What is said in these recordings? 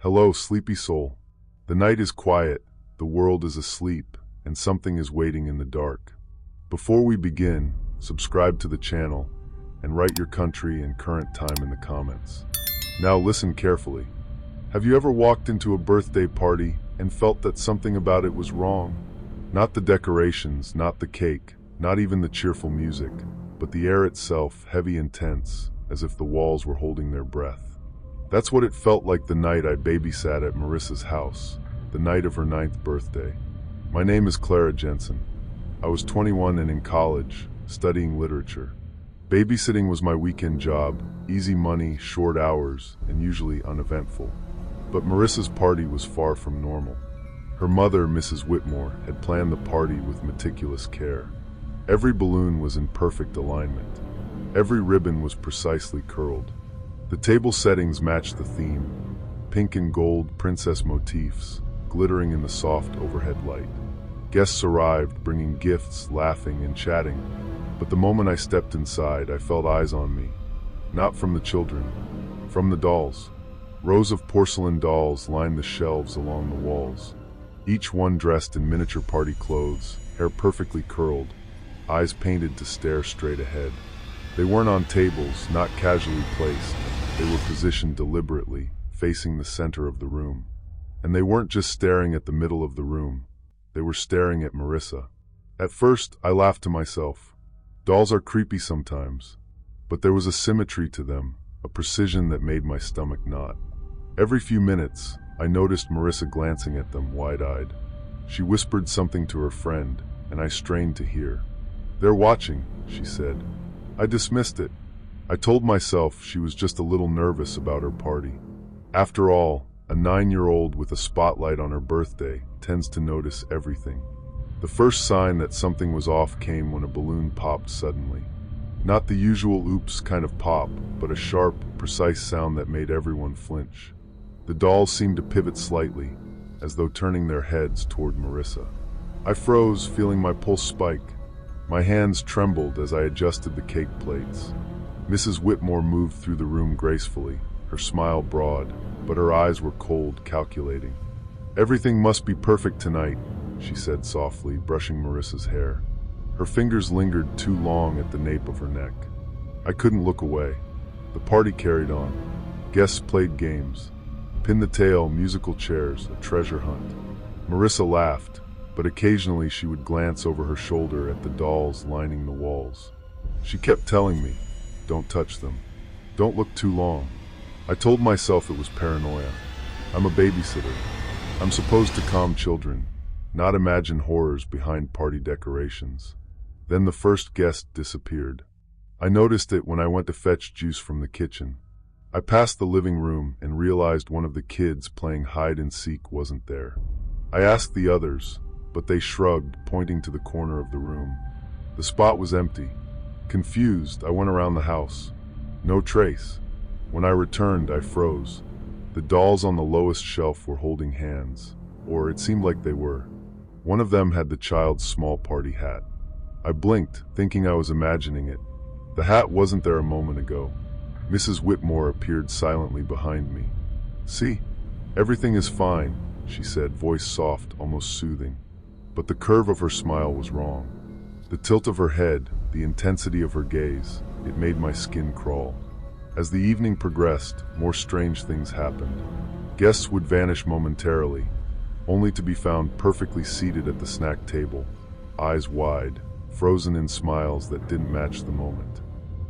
Hello, sleepy soul. The night is quiet, the world is asleep, and something is waiting in the dark. Before we begin, subscribe to the channel and write your country and current time in the comments. Now listen carefully. Have you ever walked into a birthday party and felt that something about it was wrong? Not the decorations, not the cake, not even the cheerful music, but the air itself, heavy and tense, as if the walls were holding their breath. That's what it felt like the night I babysat at Marissa's house, the night of her 9th birthday. My name is Clara Jensen. I was 21 and in college, studying literature. Babysitting was my weekend job, easy money, short hours, and usually uneventful. But Marissa's party was far from normal. Her mother, Mrs. Whitmore, had planned the party with meticulous care. Every balloon was in perfect alignment. Every ribbon was precisely curled. The table settings matched the theme, pink and gold princess motifs, glittering in the soft overhead light. Guests arrived, bringing gifts, laughing and chatting. But the moment I stepped inside, I felt eyes on me. Not from the children, from the dolls. Rows of porcelain dolls lined the shelves along the walls. Each one dressed in miniature party clothes, hair perfectly curled, eyes painted to stare straight ahead. They weren't on tables, not casually placed. They were positioned deliberately, facing the center of the room. And they weren't just staring at the middle of the room. They were staring at Marissa. At first, I laughed to myself. Dolls are creepy sometimes. But there was a symmetry to them, a precision that made my stomach knot. Every few minutes, I noticed Marissa glancing at them, wide-eyed. She whispered something to her friend, and I strained to hear. "They're watching," she said. I dismissed it. I told myself she was just a little nervous about her party. After all, a 9-year-old with a spotlight on her birthday tends to notice everything. The first sign that something was off came when a balloon popped suddenly. Not the usual oops kind of pop, but a sharp, precise sound that made everyone flinch. The dolls seemed to pivot slightly, as though turning their heads toward Marissa. I froze, feeling my pulse spike. My hands trembled as I adjusted the cake plates. Mrs. Whitmore moved through the room gracefully, her smile broad, but her eyes were cold, calculating. "Everything must be perfect tonight," she said softly, brushing Marissa's hair. Her fingers lingered too long at the nape of her neck. I couldn't look away. The party carried on. Guests played games. Pin the tail, musical chairs, a treasure hunt. Marissa laughed, but occasionally she would glance over her shoulder at the dolls lining the walls. She kept telling me, "Don't touch them. Don't look too long." I told myself it was paranoia. I'm a babysitter. I'm supposed to calm children, not imagine horrors behind party decorations. Then the first guest disappeared. I noticed it when I went to fetch juice from the kitchen. I passed the living room and realized one of the kids playing hide and seek wasn't there. I asked the others, but they shrugged, pointing to the corner of the room. The spot was empty. Confused, I went around the house. No trace. When I returned, I froze. The dolls on the lowest shelf were holding hands, or it seemed like they were. One of them had the child's small party hat. I blinked, thinking I was imagining it. The hat wasn't there a moment ago. Mrs. Whitmore appeared silently behind me. "See, everything is fine," she said, voice soft, almost soothing. But the curve of her smile was wrong. The tilt of her head, the intensity of her gaze, it made my skin crawl. As the evening progressed, more strange things happened. Guests would vanish momentarily, only to be found perfectly seated at the snack table, eyes wide, frozen in smiles that didn't match the moment.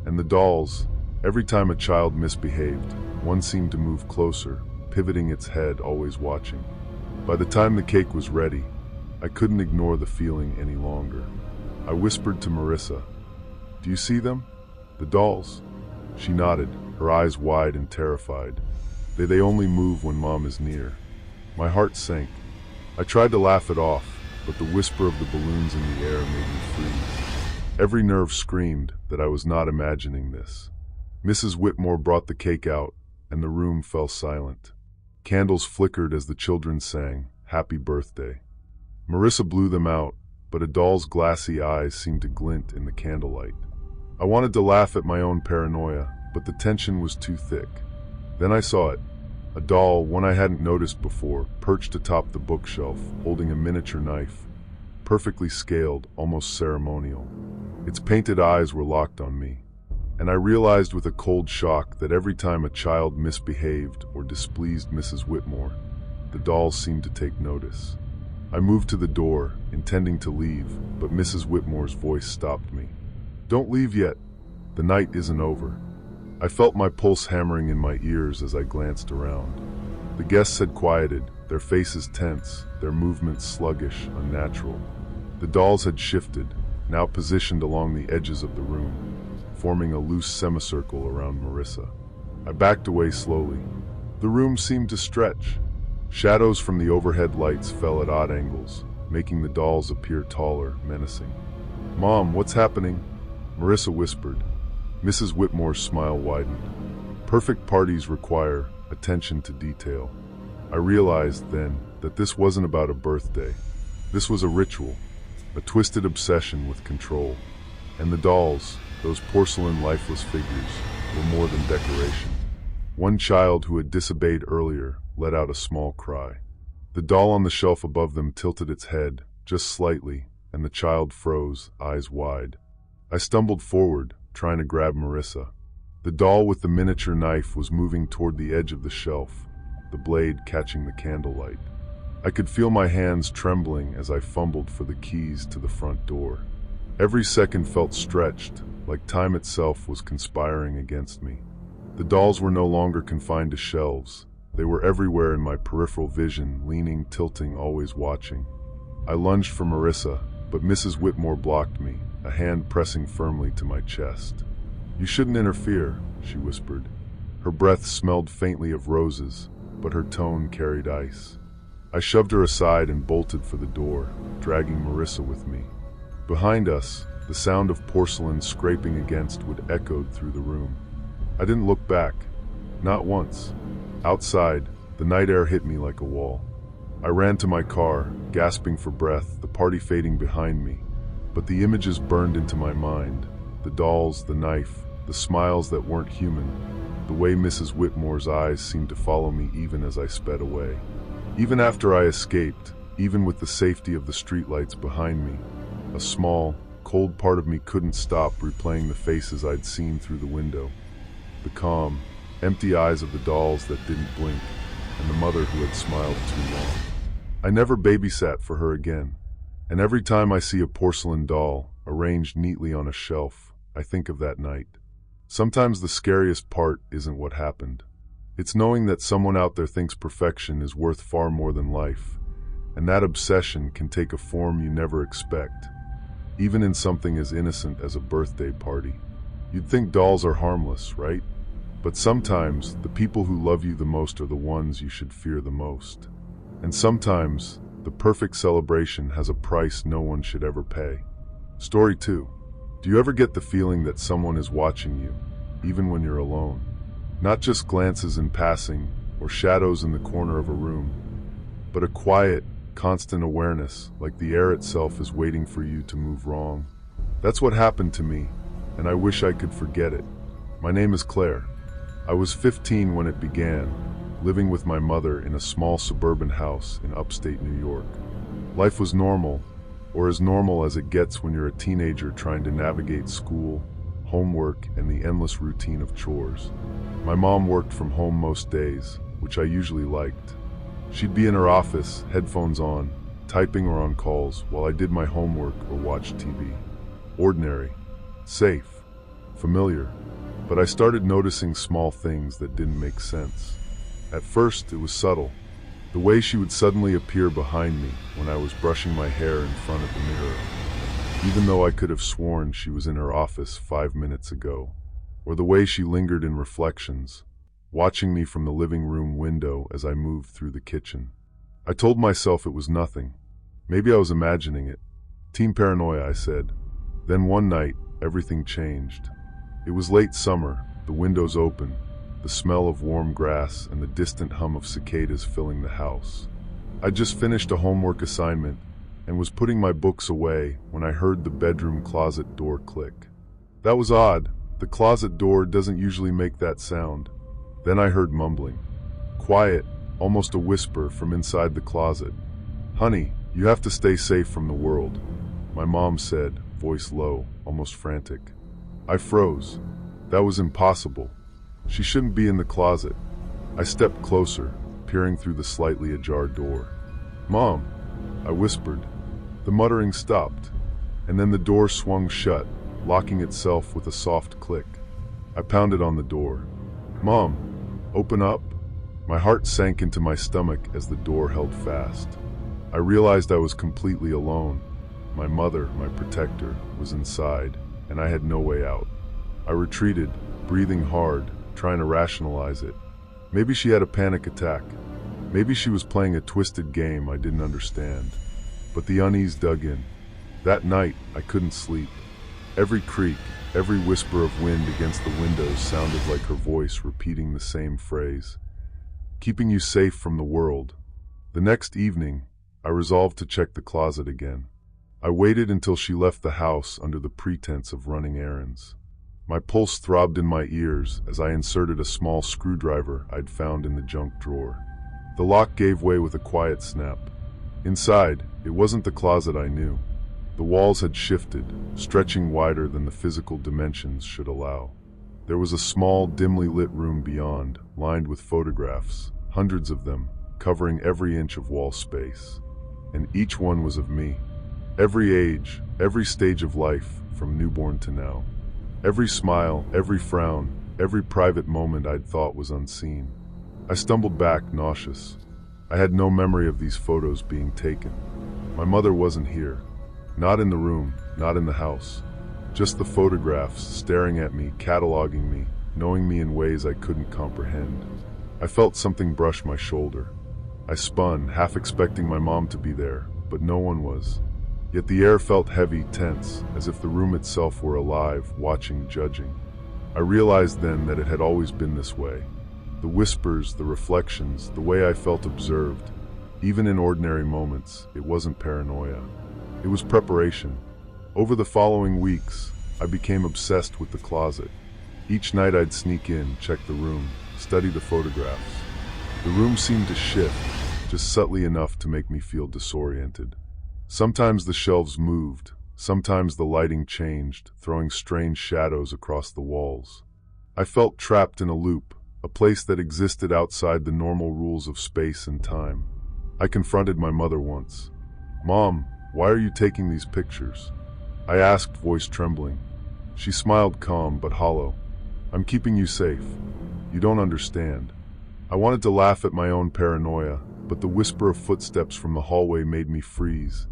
And the dolls, every time a child misbehaved, one seemed to move closer, pivoting its head, always watching. By the time the cake was ready, I couldn't ignore the feeling any longer. I whispered to Marissa, "Do you see them? The dolls?" She nodded, her eyes wide and terrified. They only move when Mom is near. My heart sank. I tried to laugh it off, but the whisper of the balloons in the air made me freeze. Every nerve screamed that I was not imagining this. Mrs. Whitmore brought the cake out, and the room fell silent. Candles flickered as the children sang, "Happy Birthday." Marissa blew them out, but a doll's glassy eyes seemed to glint in the candlelight. I wanted to laugh at my own paranoia, but the tension was too thick. Then I saw it. A doll, one I hadn't noticed before, perched atop the bookshelf, holding a miniature knife, perfectly scaled, almost ceremonial. Its painted eyes were locked on me, and I realized with a cold shock that every time a child misbehaved or displeased Mrs. Whitmore, the dolls seemed to take notice. I moved to the door, intending to leave, but Mrs. Whitmore's voice stopped me. "Don't leave yet. The night isn't over." I felt my pulse hammering in my ears as I glanced around. The guests had quieted, their faces tense, their movements sluggish, unnatural. The dolls had shifted, now positioned along the edges of the room, forming a loose semicircle around Marissa. I backed away slowly. The room seemed to stretch. Shadows from the overhead lights fell at odd angles, making the dolls appear taller, menacing. "Mom, what's happening?" Marissa whispered. Mrs. Whitmore's smile widened. Perfect parties require attention to detail. I realized then that this wasn't about a birthday. This was a ritual, a twisted obsession with control. And the dolls, those porcelain lifeless figures, were more than decoration. One child who had disobeyed earlier let out a small cry. The doll on the shelf above them tilted its head, just slightly, and the child froze, eyes wide. I stumbled forward, trying to grab Marissa. The doll with the miniature knife was moving toward the edge of the shelf, the blade catching the candlelight. I could feel my hands trembling as I fumbled for the keys to the front door. Every second felt stretched, like time itself was conspiring against me. The dolls were no longer confined to shelves. They were everywhere in my peripheral vision, leaning, tilting, always watching. I lunged for Marissa, but Mrs. Whitmore blocked me, a hand pressing firmly to my chest. "You shouldn't interfere," she whispered. Her breath smelled faintly of roses, but her tone carried ice. I shoved her aside and bolted for the door, dragging Marissa with me. Behind us, the sound of porcelain scraping against wood echoed through the room. I didn't look back, not once. Outside, the night air hit me like a wall. I ran to my car, gasping for breath, the party fading behind me. But the images burned into my mind. The dolls, the knife, the smiles that weren't human. The way Mrs. Whitmore's eyes seemed to follow me even as I sped away. Even after I escaped, even with the safety of the streetlights behind me, a small, cold part of me couldn't stop replaying the faces I'd seen through the window. The calm, empty eyes of the dolls that didn't blink, and the mother who had smiled too long. I never babysat for her again. And every time I see a porcelain doll, arranged neatly on a shelf, I think of that night. Sometimes the scariest part isn't what happened. It's knowing that someone out there thinks perfection is worth far more than life, and that obsession can take a form you never expect, even in something as innocent as a birthday party. You'd think dolls are harmless, right? But sometimes, the people who love you the most are the ones you should fear the most. And sometimes, the perfect celebration has a price no one should ever pay. Story 2. Do you ever get the feeling that someone is watching you, even when you're alone? Not just glances in passing or shadows in the corner of a room, but a quiet, constant awareness, like the air itself is waiting for you to move wrong. That's what happened to me, and I wish I could forget it. My name is Claire. I was 15 when it began, living with my mother in a small suburban house in upstate New York. Life was normal, or as normal as it gets when you're a teenager trying to navigate school, homework, and the endless routine of chores. My mom worked from home most days, which I usually liked. She'd be in her office, headphones on, typing or on calls, while I did my homework or watched TV. Ordinary, safe, familiar, but I started noticing small things that didn't make sense. At first, it was subtle. The way she would suddenly appear behind me when I was brushing my hair in front of the mirror, even though I could have sworn she was in her office 5 minutes ago. Or the way she lingered in reflections, watching me from the living room window as I moved through the kitchen. I told myself it was nothing. Maybe I was imagining it. Team paranoia, I said. Then one night, everything changed. It was late summer, the windows open, the smell of warm grass and the distant hum of cicadas filling the house. I'd just finished a homework assignment and was putting my books away when I heard the bedroom closet door click. That was odd. The closet door doesn't usually make that sound. Then I heard mumbling. quiet, almost a whisper from inside the closet. "Honey, you have to stay safe from the world," my mom said, voice low, almost frantic. I froze. That was impossible. She shouldn't be in the closet. I stepped closer, peering through the slightly ajar door. "Mom," I whispered. The muttering stopped, and then the door swung shut, locking itself with a soft click. I pounded on the door. "Mom, open up." My heart sank into my stomach as the door held fast. I realized I was completely alone. My mother, my protector, was inside, and I had no way out. I retreated, breathing hard, trying to rationalize it. Maybe she had a panic attack. Maybe she was playing a twisted game I didn't understand. But the unease dug in. That night, I couldn't sleep. Every creak, every whisper of wind against the windows sounded like her voice repeating the same phrase. "Keeping you safe from the world." The next evening, I resolved to check the closet again. I waited until she left the house under the pretense of running errands. My pulse throbbed in my ears as I inserted a small screwdriver I'd found in the junk drawer. The lock gave way with a quiet snap. Inside, it wasn't the closet I knew. The walls had shifted, stretching wider than the physical dimensions should allow. There was a small, dimly lit room beyond, lined with photographs, hundreds of them, covering every inch of wall space. And each one was of me. Every age, every stage of life, from newborn to now. Every smile, every frown, every private moment I'd thought was unseen. I stumbled back, nauseous. I had no memory of these photos being taken. My mother wasn't here. Not in the room, not in the house. Just the photographs, staring at me, cataloging me, knowing me in ways I couldn't comprehend. I felt something brush my shoulder. I spun, half expecting my mom to be there, but no one was. Yet the air felt heavy, tense, as if the room itself were alive, watching, judging. I realized then that it had always been this way. The whispers, the reflections, the way I felt observed. Even in ordinary moments, it wasn't paranoia. It was preparation. Over the following weeks, I became obsessed with the closet. Each night I'd sneak in, check the room, study the photographs. The room seemed to shift, just subtly enough to make me feel disoriented. Sometimes the shelves moved, sometimes the lighting changed, throwing strange shadows across the walls. I felt trapped in a loop, a place that existed outside the normal rules of space and time. I confronted my mother once. "Mom, why are you taking these pictures?" I asked, voice trembling. She smiled, calm but hollow. "I'm keeping you safe. You don't understand." I wanted to laugh at my own paranoia, but the whisper of footsteps from the hallway made me freeze,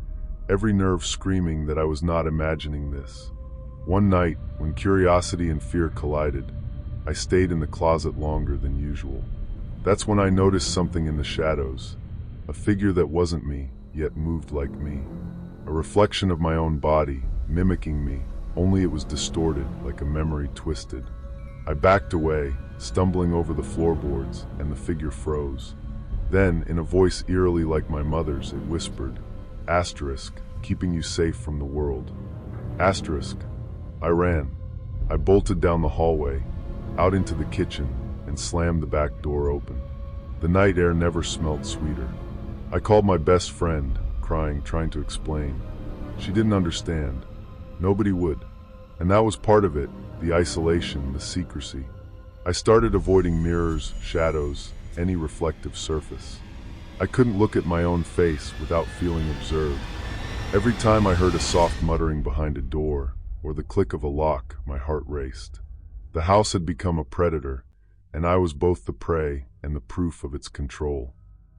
every nerve screaming that I was not imagining this. One night, when curiosity and fear collided, I stayed in the closet longer than usual. That's when I noticed something in the shadows, a figure that wasn't me, yet moved like me. A reflection of my own body, mimicking me, only it was distorted, like a memory twisted. I backed away, stumbling over the floorboards, and the figure froze. Then, in a voice eerily like my mother's, it whispered, "Asterisk, keeping you safe from the world." Asterisk. I ran. I bolted down the hallway, out into the kitchen, and slammed the back door open. The night air never smelled sweeter. I called my best friend, crying, trying to explain. She didn't understand. Nobody would. And that was part of it, the isolation, the secrecy. I started avoiding mirrors, shadows, any reflective surface. I couldn't look at my own face without feeling observed. Every time I heard a soft muttering behind a door, or the click of a lock, my heart raced. The house had become a predator, and I was both the prey and the proof of its control.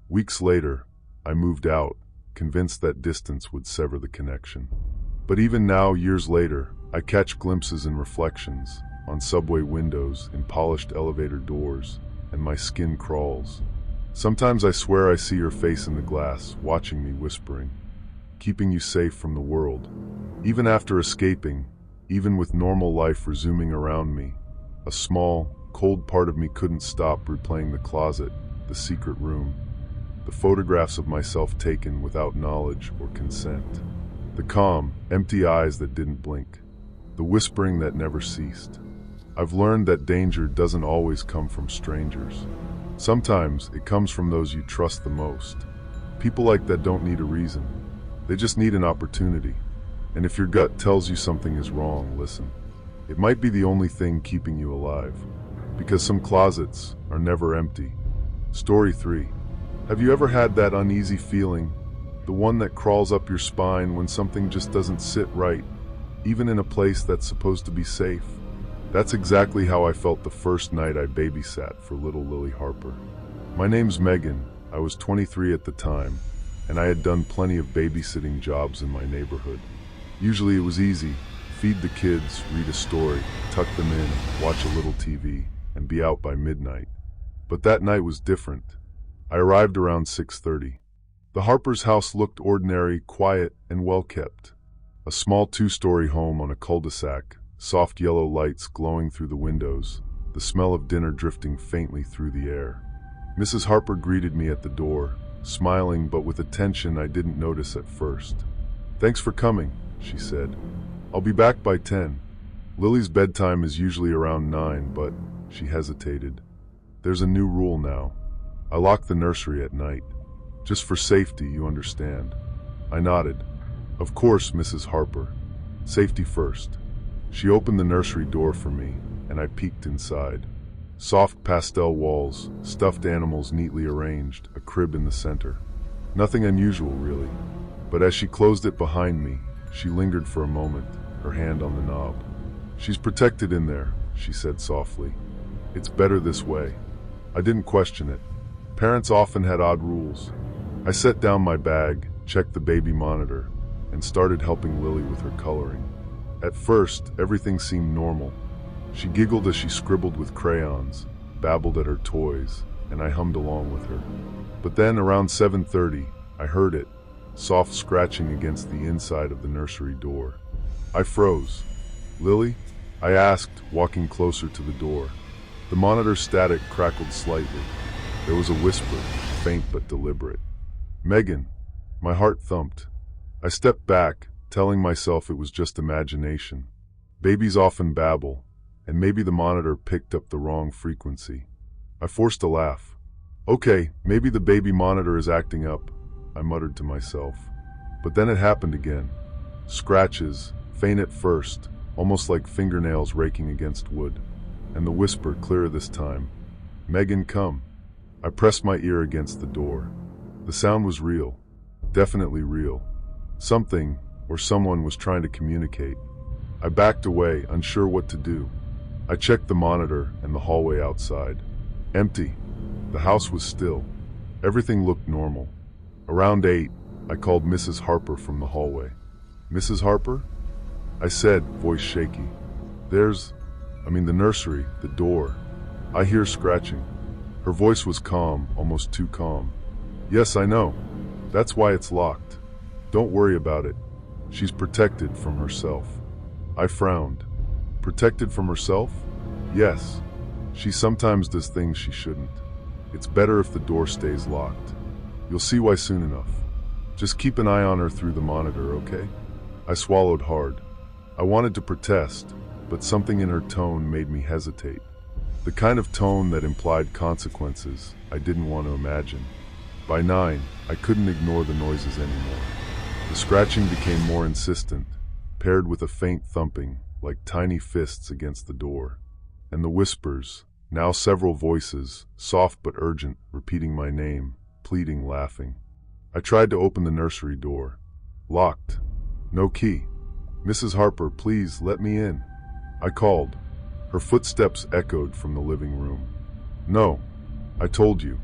Weeks later, I moved out, convinced that distance would sever the connection. But even now, years later, I catch glimpses and reflections, on subway windows, in polished elevator doors, and my skin crawls. Sometimes I swear I see your face in the glass, watching me, whispering, "Keeping you safe from the world." Even after escaping, even with normal life resuming around me, a small, cold part of me couldn't stop replaying the closet, the secret room, the photographs of myself taken without knowledge or consent. The calm, empty eyes that didn't blink. The whispering that never ceased. I've learned that danger doesn't always come from strangers. Sometimes it comes from those you trust the most. People like that don't need a reason. They just need an opportunity. And if your gut tells you something is wrong, listen. It might be the only thing keeping you alive. Because some closets are never empty. Story 3. Have you ever had that uneasy feeling? The one that crawls up your spine when something just doesn't sit right, even in a place that's supposed to be safe? That's exactly how I felt the first night I babysat for little Lily Harper. My name's Megan. I was 23 at the time, and I had done plenty of babysitting jobs in my neighborhood. Usually it was easy. Feed the kids, read a story, tuck them in, watch a little TV, and be out by midnight. But that night was different. I arrived around 6:30. The Harper's house looked ordinary, quiet, and well-kept. A small 2-story home on a cul-de-sac, soft yellow lights glowing through the windows, the smell of dinner drifting faintly through the air. Mrs. Harper greeted me at the door, smiling but with a tension I didn't notice at first. "Thanks for coming," she said. "I'll be back by 10. Lily's bedtime is usually around 9, but..." She hesitated. "There's a new rule now. I lock the nursery at night. Just for safety, you understand." I nodded. "Of course, Mrs. Harper. Safety first." She opened the nursery door for me, and I peeked inside. Soft pastel walls, stuffed animals neatly arranged, a crib in the center. Nothing unusual, really. But as she closed it behind me, she lingered for a moment, her hand on the knob. "She's protected in there," she said softly. "It's better this way." I didn't question it. Parents often had odd rules. I set down my bag, checked the baby monitor, and started helping Lily with her coloring. At first, everything seemed normal. She giggled as she scribbled with crayons, babbled at her toys, and I hummed along with her. But then, around 7:30, I heard it, soft scratching against the inside of the nursery door. I froze. "Lily?" I asked, walking closer to the door. The monitor static crackled slightly. There was a whisper, faint but deliberate. "Megan." My heart thumped. I stepped back, telling myself it was just imagination. Babies often babble, and maybe the monitor picked up the wrong frequency. I forced a laugh. "Okay, maybe the baby monitor is acting up," I muttered to myself. But then it happened again. Scratches, faint at first, almost like fingernails raking against wood. And the whisper, clearer this time. "Megan, come." I pressed my ear against the door. The sound was real. Definitely real. Something, or someone, was trying to communicate. I backed away, unsure what to do. I checked the monitor and the hallway outside. Empty. The house was still. Everything looked normal. Around 8, I called Mrs. Harper from the hallway. "Mrs. Harper?" I said, voice shaky. The nursery, the door. I hear scratching." Her voice was calm, almost too calm. "Yes, I know. That's why it's locked. Don't worry about it. She's protected from herself." I frowned. "Protected from herself?" "Yes. She sometimes does things she shouldn't. It's better if the door stays locked. You'll see why soon enough. Just keep an eye on her through the monitor, okay?" I swallowed hard. I wanted to protest, but something in her tone made me hesitate. The kind of tone that implied consequences I didn't want to imagine. By 9, I couldn't ignore the noises anymore. The scratching became more insistent, paired with a faint thumping, like tiny fists against the door. And the whispers, now several voices, soft but urgent, repeating my name, pleading, laughing. I tried to open the nursery door. Locked. No key. "Mrs. Harper, please let me in," I called. Her footsteps echoed from the living room. "No, I told you.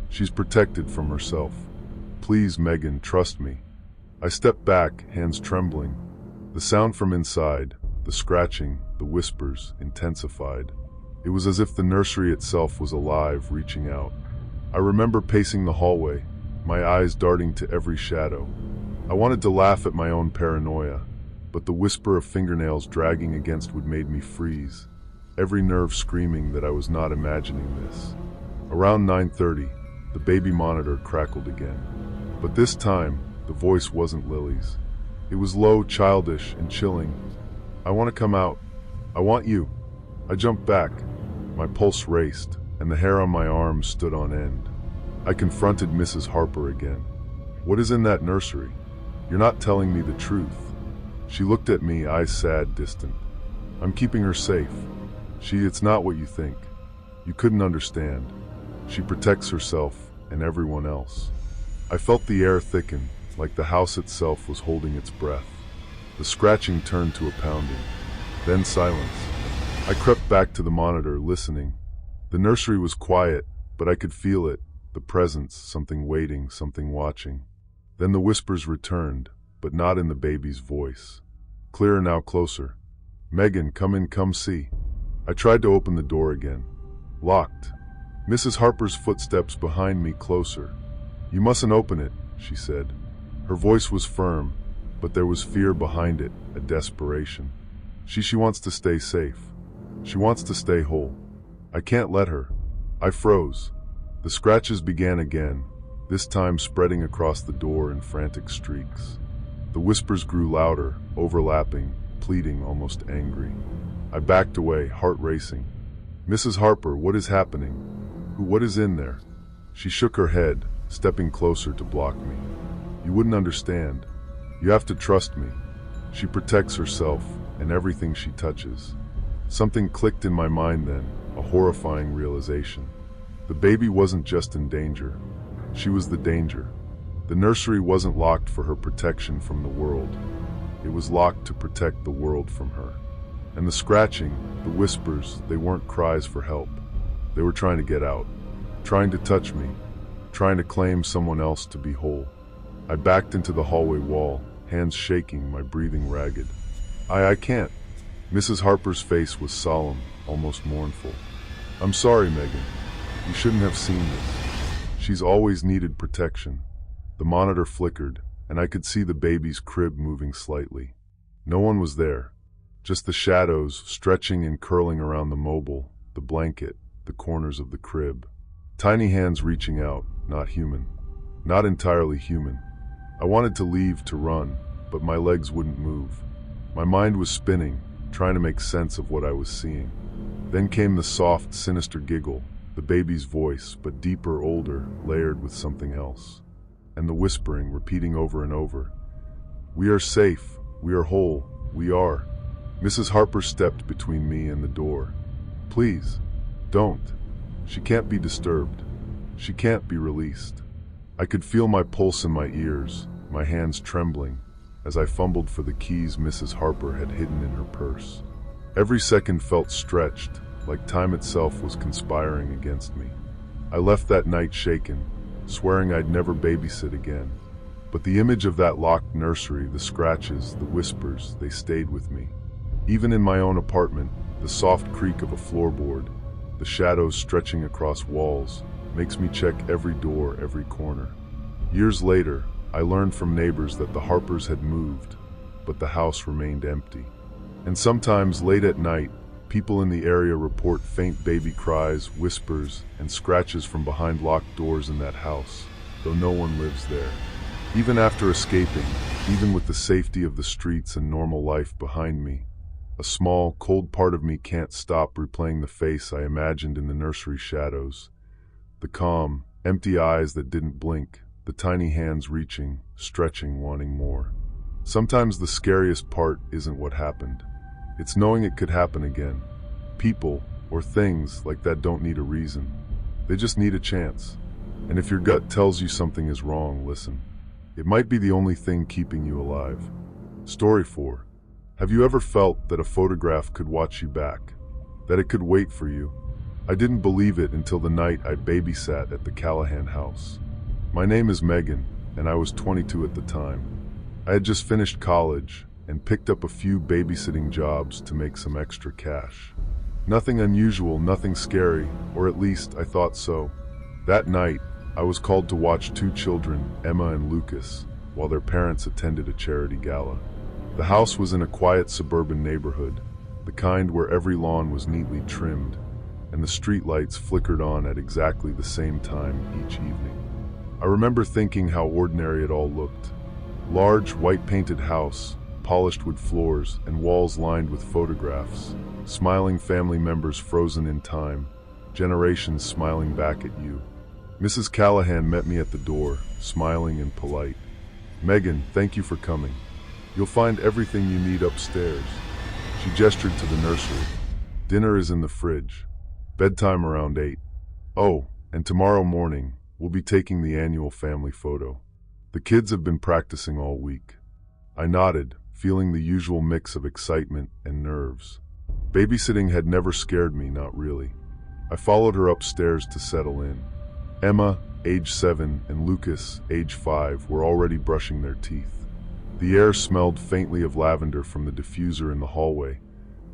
She's protected from herself. Please, Megan, trust me." I stepped back, hands trembling. The sound from inside, the scratching, the whispers, intensified. It was as if the nursery itself was alive, reaching out. I remember pacing the hallway, my eyes darting to every shadow. I wanted to laugh at my own paranoia, but the whisper of fingernails dragging against wood made me freeze, every nerve screaming that I was not imagining this. Around 9:30, the baby monitor crackled again. But this time, the voice wasn't Lily's. It was low, childish, and chilling. "I want to come out. I want you." I jumped back. My pulse raced. and the hair on my arms stood on end. I confronted Mrs. Harper again. "What is in that nursery? You're not telling me the truth." She looked at me, eyes sad, distant. "I'm keeping her safe. It's not what you think. You couldn't understand. She protects herself and everyone else." I felt the air thicken, like the house itself was holding its breath. The scratching turned to a pounding, then silence. I crept back to the monitor, listening. The nursery was quiet, but I could feel it, the presence, something waiting, something watching. Then the whispers returned, but not in the baby's voice. Clearer now, closer. "Megan, come in, come see." I tried to open the door again. Locked. Mrs. Harper's footsteps behind me, closer. "You mustn't open it," she said. Her voice was firm, but there was fear behind it, a desperation. She wants to stay safe. She wants to stay whole. I can't let her. I froze. The scratches began again, this time spreading across the door in frantic streaks. The whispers grew louder, overlapping, pleading, almost angry. I backed away, heart racing. "Mrs. Harper, what is happening? What is in there?" She shook her head, stepping closer to block me. "You wouldn't understand. You have to trust me. She protects herself and everything she touches." Something clicked in my mind then, a horrifying realization. The baby wasn't just in danger. She was the danger. The nursery wasn't locked for her protection from the world. It was locked to protect the world from her. And the scratching, the whispers, they weren't cries for help. They were trying to get out, trying to touch me, trying to claim someone else to be whole. I backed into the hallway wall, hands shaking, my breathing ragged. I can't." Mrs. Harper's face was solemn, almost mournful. "I'm sorry, Megan. You shouldn't have seen this. She's always needed protection." The monitor flickered, and I could see the baby's crib moving slightly. No one was there, just the shadows stretching and curling around the mobile, the blanket, the corners of the crib. Tiny hands reaching out, not human. Not entirely human. I wanted to leave, to run, but my legs wouldn't move. My mind was spinning, trying to make sense of what I was seeing. Then came the soft, sinister giggle, the baby's voice, but deeper, older, layered with something else. And the whispering, repeating over and over. "We are safe. We are whole. We are." Mrs. Harper stepped between me and the door. "Please, don't. She can't be disturbed. She can't be released." I could feel my pulse in my ears, my hands trembling, as I fumbled for the keys Mrs. Harper had hidden in her purse. Every second felt stretched, like time itself was conspiring against me. I left that night shaken, swearing I'd never babysit again. But the image of that locked nursery, the scratches, the whispers, they stayed with me. Even in my own apartment, the soft creak of a floorboard, the shadows stretching across walls, makes me check every door, every corner. Years later, I learned from neighbors that the Harpers had moved, but the house remained empty. And sometimes, late at night, people in the area report faint baby cries, whispers, and scratches from behind locked doors in that house, though no one lives there. Even after escaping, even with the safety of the streets and normal life behind me, a small, cold part of me can't stop replaying the face I imagined in the nursery shadows. The calm, empty eyes that didn't blink, the tiny hands reaching, stretching, wanting more. Sometimes the scariest part isn't what happened. It's knowing it could happen again. People, or things like that, don't need a reason. They just need a chance. And if your gut tells you something is wrong, listen. It might be the only thing keeping you alive. Story 4. Have you ever felt that a photograph could watch you back? That it could wait for you? I didn't believe it until the night I babysat at the Callahan house. My name is Megan, and I was 22 at the time. I had just finished college and picked up a few babysitting jobs to make some extra cash. Nothing unusual, nothing scary, or at least I thought so. That night, I was called to watch 2 children, Emma and Lucas, while their parents attended a charity gala. The house was in a quiet suburban neighborhood, the kind where every lawn was neatly trimmed, and the streetlights flickered on at exactly the same time each evening. I remember thinking how ordinary it all looked. Large, white-painted house, polished wood floors, and walls lined with photographs, smiling family members frozen in time, generations smiling back at you. Mrs. Callahan met me at the door, smiling and polite. "Megan, thank you for coming. You'll find everything you need upstairs." She gestured to the nursery. "Dinner is in the fridge. Bedtime around 8. Oh, and tomorrow morning, we'll be taking the annual family photo. The kids have been practicing all week." I nodded, feeling the usual mix of excitement and nerves. Babysitting had never scared me, not really. I followed her upstairs to settle in. Emma, age 7, and Lucas, age 5, were already brushing their teeth. The air smelled faintly of lavender from the diffuser in the hallway,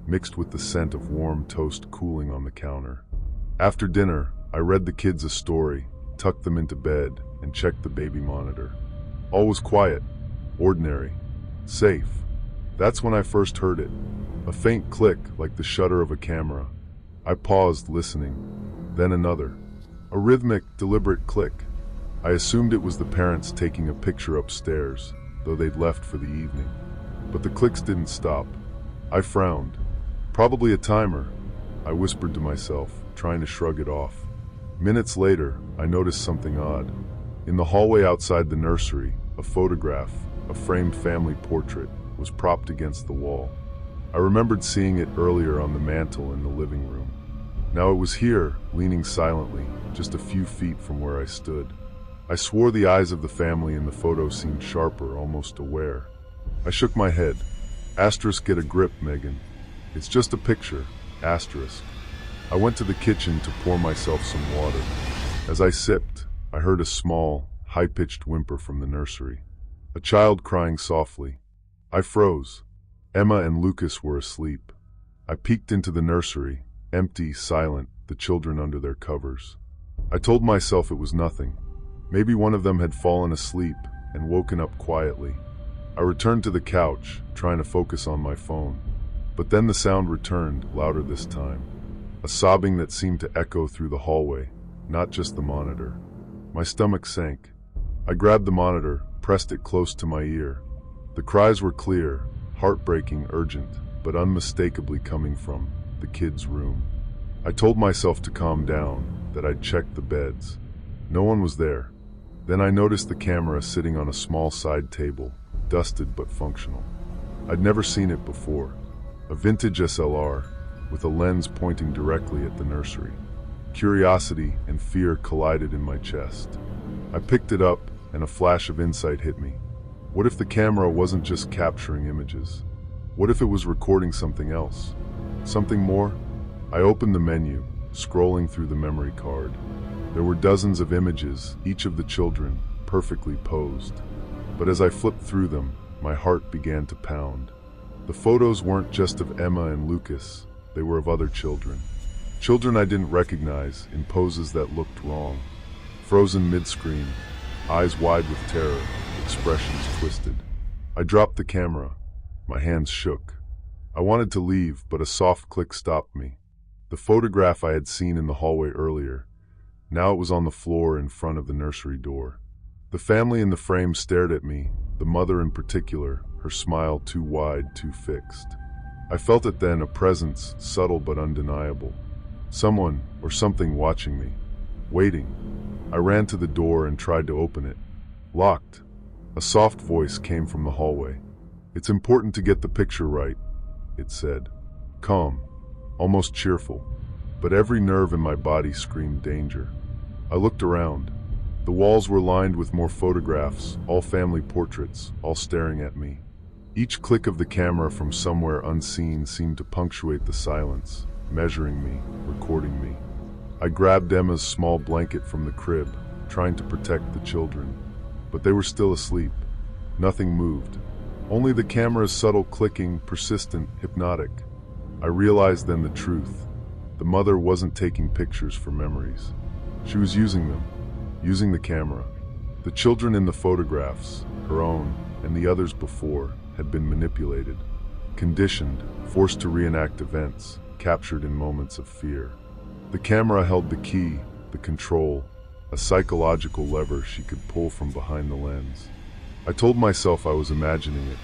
mixed with the scent of warm toast cooling on the counter. After dinner, I read the kids a story, tucked them into bed, and checked the baby monitor. All was quiet, ordinary, safe. That's when I first heard it. A faint click, like the shutter of a camera. I paused, listening. Then another. A rhythmic, deliberate click. I assumed it was the parents taking a picture upstairs, though they'd left for the evening. But the clicks didn't stop. I frowned. Probably a timer, I whispered to myself, trying to shrug it off. Minutes later, I noticed something odd. In the hallway outside the nursery, a photograph, a framed family portrait, was propped against the wall. I remembered seeing it earlier on the mantel in the living room. Now it was here, leaning silently, just a few feet from where I stood. I swore the eyes of the family in the photo seemed sharper, almost aware. I shook my head. Asterisk, get a grip, Megan. It's just a picture. Asterisk. I went to the kitchen to pour myself some water. As I sipped, I heard a small, high-pitched whimper from the nursery. A child crying softly. I froze. Emma and Lucas were asleep. I peeked into the nursery, empty, silent, the children under their covers. I told myself it was nothing. Maybe one of them had fallen asleep and woken up quietly. I returned to the couch, trying to focus on my phone. But then the sound returned, louder this time. A sobbing that seemed to echo through the hallway, not just the monitor. My stomach sank. I grabbed the monitor, pressed it close to my ear. The cries were clear, heartbreaking, urgent, but unmistakably coming from the kids' room. I told myself to calm down, that I'd checked the beds. No one was there. Then I noticed the camera sitting on a small side table, dusted but functional. I'd never seen it before. A vintage SLR, with a lens pointing directly at the nursery. Curiosity and fear collided in my chest. I picked it up, and a flash of insight hit me. What if the camera wasn't just capturing images? What if it was recording something else? Something more? I opened the menu, scrolling through the memory card. There were dozens of images, each of the children, perfectly posed. But as I flipped through them, my heart began to pound. The photos weren't just of Emma and Lucas, they were of other children. Children I didn't recognize, in poses that looked wrong. Frozen mid-screen, eyes wide with terror, expressions twisted. I dropped the camera. My hands shook. I wanted to leave, but a soft click stopped me. The photograph I had seen in the hallway earlier. Now it was on the floor in front of the nursery door. The family in the frame stared at me, the mother in particular, her smile too wide, too fixed. I felt it then, a presence, subtle but undeniable. Someone, or something watching me. Waiting. I ran to the door and tried to open it. Locked. A soft voice came from the hallway. "It's important to get the picture right," it said. Calm, almost cheerful, but every nerve in my body screamed danger. I looked around. The walls were lined with more photographs, all family portraits, all staring at me. Each click of the camera from somewhere unseen seemed to punctuate the silence, measuring me, recording me. I grabbed Emma's small blanket from the crib, trying to protect the children. But they were still asleep. Nothing moved. Only the camera's subtle clicking, persistent, hypnotic. I realized then the truth. The mother wasn't taking pictures for memories. She was using them, using the camera. The children in the photographs, her own, and the others before, had been manipulated, conditioned, forced to reenact events, captured in moments of fear. The camera held the key, the control, a psychological lever she could pull from behind the lens. I told myself I was imagining it.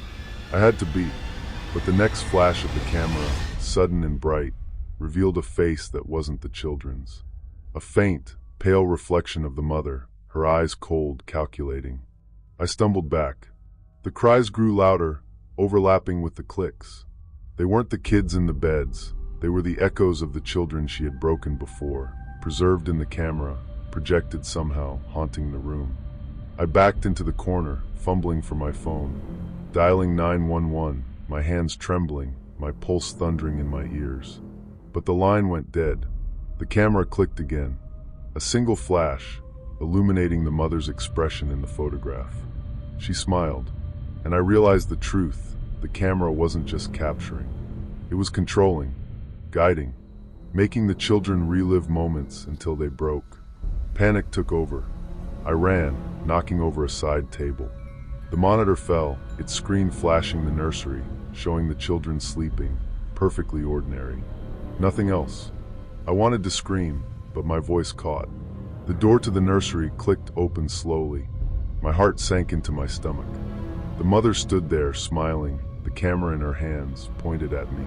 I had to be, but the next flash of the camera, sudden and bright, revealed a face that wasn't the children's. A faint, pale reflection of the mother, her eyes cold, calculating. I stumbled back. The cries grew louder, overlapping with the clicks. They weren't the kids in the beds. They were the echoes of the children she had broken before, preserved in the camera, projected somehow, haunting the room. I backed into the corner, fumbling for my phone, dialing 911, my hands trembling, my pulse thundering in my ears. But the line went dead. The camera clicked again. A single flash, illuminating the mother's expression in the photograph. She smiled, and I realized the truth. The camera wasn't just capturing. It was controlling, guiding, making the children relive moments until they broke. Panic took over. I ran, knocking over a side table. The monitor fell, its screen flashing the nursery, showing the children sleeping, perfectly ordinary. Nothing else. I wanted to scream, but my voice caught. The door to the nursery clicked open slowly. My heart sank into my stomach. The mother stood there, smiling, the camera in her hands, pointed at me.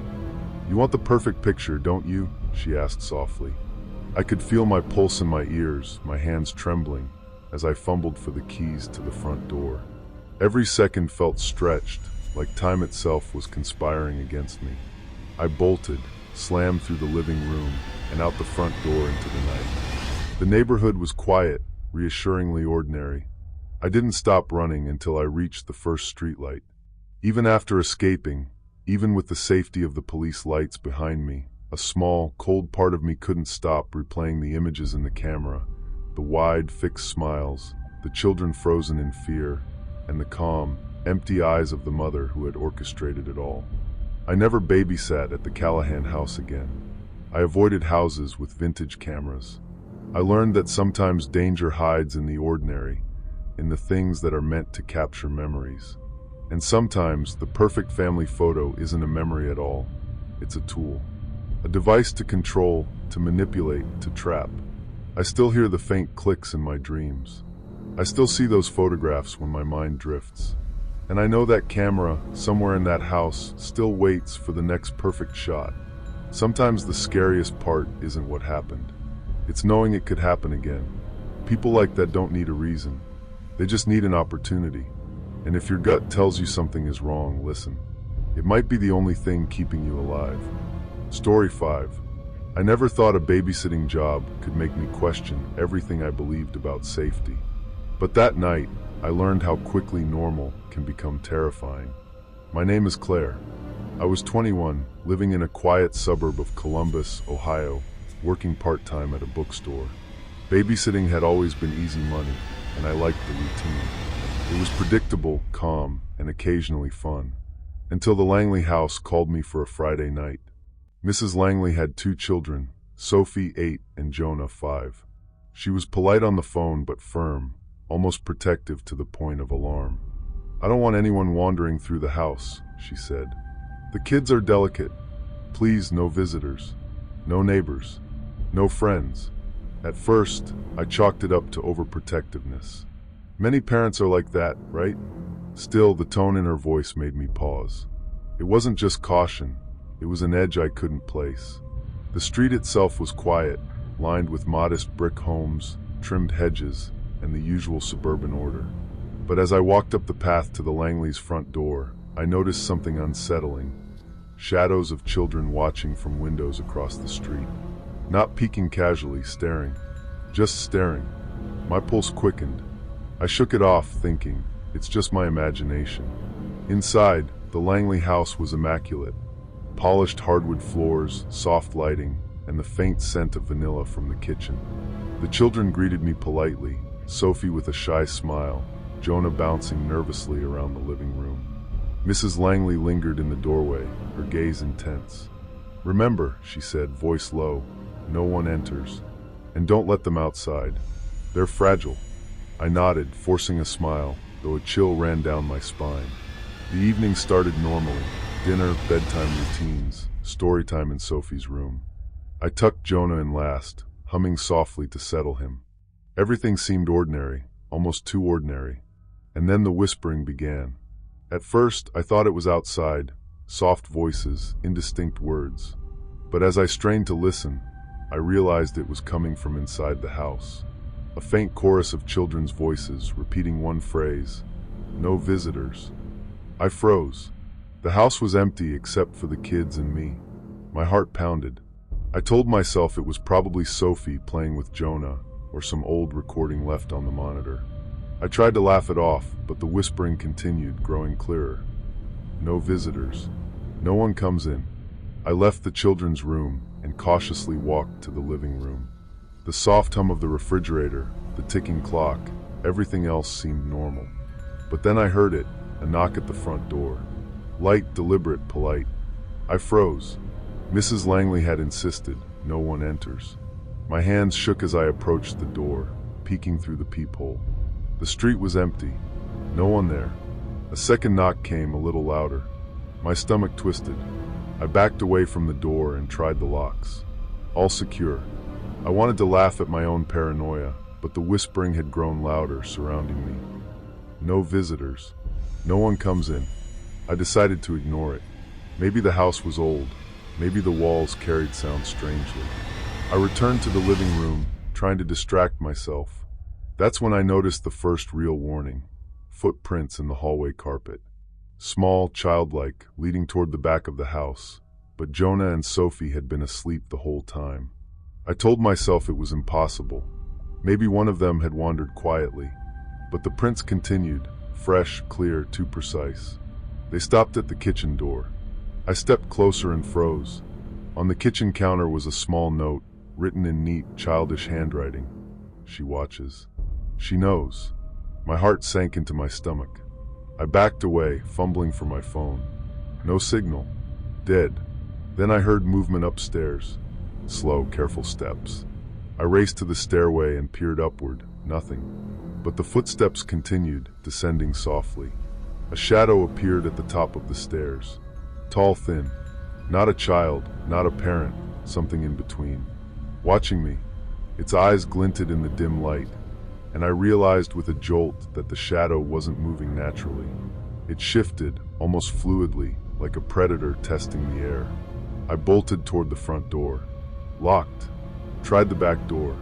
"You want the perfect picture, don't you?" she asked softly. I could feel my pulse in my ears, my hands trembling, as I fumbled for the keys to the front door. Every second felt stretched, like time itself was conspiring against me. I bolted, slammed through the living room, and out the front door into the night. The neighborhood was quiet, reassuringly ordinary. I didn't stop running until I reached the first streetlight. Even after escaping, even with the safety of the police lights behind me, a small, cold part of me couldn't stop replaying the images in the camera, the wide, fixed smiles, the children frozen in fear, and the calm, empty eyes of the mother who had orchestrated it all. I never babysat at the Callahan house again. I avoided houses with vintage cameras. I learned that sometimes danger hides in the ordinary, in the things that are meant to capture memories. And sometimes the perfect family photo isn't a memory at all. It's a tool. A device to control, to manipulate, to trap. I still hear the faint clicks in my dreams. I still see those photographs when my mind drifts. And I know that camera, somewhere in that house, still waits for the next perfect shot. Sometimes the scariest part isn't what happened. It's knowing it could happen again. People like that don't need a reason. They just need an opportunity. And if your gut tells you something is wrong, listen. It might be the only thing keeping you alive. Story 5. I never thought a babysitting job could make me question everything I believed about safety. But that night, I learned how quickly normal can become terrifying. My name is Claire. I was 21, living in a quiet suburb of Columbus, Ohio, working part-time at a bookstore. Babysitting had always been easy money, and I liked the routine. It was predictable, calm, and occasionally fun. Until the Langley house called me for a Friday night. Mrs. Langley had 2 children, Sophie, 8, and Jonah, 5. She was polite on the phone but firm, almost protective to the point of alarm. "I don't want anyone wandering through the house," she said. "The kids are delicate. Please, no visitors. No neighbors. No friends." At first, I chalked it up to overprotectiveness. Many parents are like that, right? Still, the tone in her voice made me pause. It wasn't just caution, it was an edge I couldn't place. The street itself was quiet, lined with modest brick homes, trimmed hedges, and the usual suburban order. But as I walked up the path to the Langley's front door, I noticed something unsettling. Shadows of children watching from windows across the street. Not peeking casually, staring. Just staring. My pulse quickened. I shook it off, thinking, it's just my imagination. Inside, the Langley house was immaculate. Polished hardwood floors, soft lighting, and the faint scent of vanilla from the kitchen. The children greeted me politely, Sophie with a shy smile, Jonah bouncing nervously around the living room. Mrs. Langley lingered in the doorway, her gaze intense. "Remember," she said, voice low, "no one enters. And don't let them outside. They're fragile." I nodded, forcing a smile, though a chill ran down my spine. The evening started normally. Dinner, bedtime routines, story time in Sophie's room. I tucked Jonah in last, humming softly to settle him. Everything seemed ordinary, almost too ordinary. And then the whispering began. At first, I thought it was outside, soft voices, indistinct words. But as I strained to listen, I realized it was coming from inside the house. A faint chorus of children's voices repeating one phrase, "No visitors." I froze. The house was empty except for the kids and me. My heart pounded. I told myself it was probably Sophie playing with Jonah or some old recording left on the monitor. I tried to laugh it off, but the whispering continued, growing clearer. No visitors. No one comes in. I left the children's room and cautiously walked to the living room. The soft hum of the refrigerator, the ticking clock, everything else seemed normal. But then I heard it, a knock at the front door. Light, deliberate, polite. I froze. Mrs. Langley had insisted, "No one enters." My hands shook as I approached the door, peeking through the peephole. The street was empty. No one there. A second knock came, a little louder. My stomach twisted. I backed away from the door and tried the locks. All secure. I wanted to laugh at my own paranoia, but the whispering had grown louder, surrounding me. No visitors. No one comes in. I decided to ignore it. Maybe the house was old. Maybe the walls carried sound strangely. I returned to the living room, trying to distract myself. That's when I noticed the first real warning. Footprints in the hallway carpet. Small, childlike, leading toward the back of the house. But Jonah and Sophie had been asleep the whole time. I told myself it was impossible. Maybe one of them had wandered quietly. But the prints continued, fresh, clear, too precise. They stopped at the kitchen door. I stepped closer and froze. On the kitchen counter was a small note, written in neat, childish handwriting. She watches. She knows. My heart sank into my stomach. I backed away, fumbling for my phone. No signal. Dead. Then I heard movement upstairs. Slow, careful steps. I raced to the stairway and peered upward. Nothing. But the footsteps continued, descending softly. A shadow appeared at the top of the stairs. Tall, thin. Not a child, not a parent, something in between. Watching me. Its eyes glinted in the dim light, and I realized with a jolt that the shadow wasn't moving naturally. It shifted, almost fluidly, like a predator testing the air. I bolted toward the front door. Locked. Tried the back door.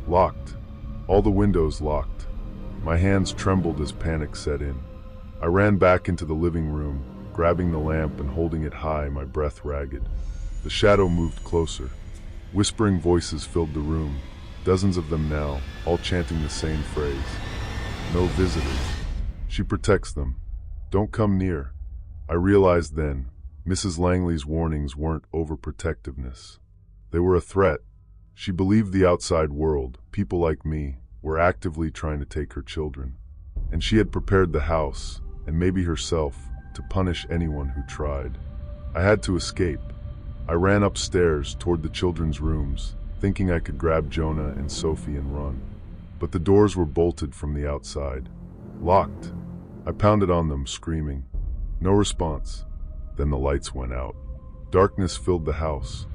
Locked. All the windows locked. My hands trembled as panic set in. I ran back into the living room, grabbing the lamp and holding it high, my breath ragged. The shadow moved closer. Whispering voices filled the room, dozens of them now, all chanting the same phrase. No visitors. She protects them. Don't come near. I realized then, Mrs. Langley's warnings weren't overprotectiveness. They were a threat. She believed the outside world, people like me, were actively trying to take her children. And she had prepared the house, and maybe herself, to punish anyone who tried. I had to escape. I ran upstairs toward the children's rooms, thinking I could grab Jonah and Sophie and run. But the doors were bolted from the outside. Locked. I pounded on them, screaming. No response. Then the lights went out. Darkness filled the house.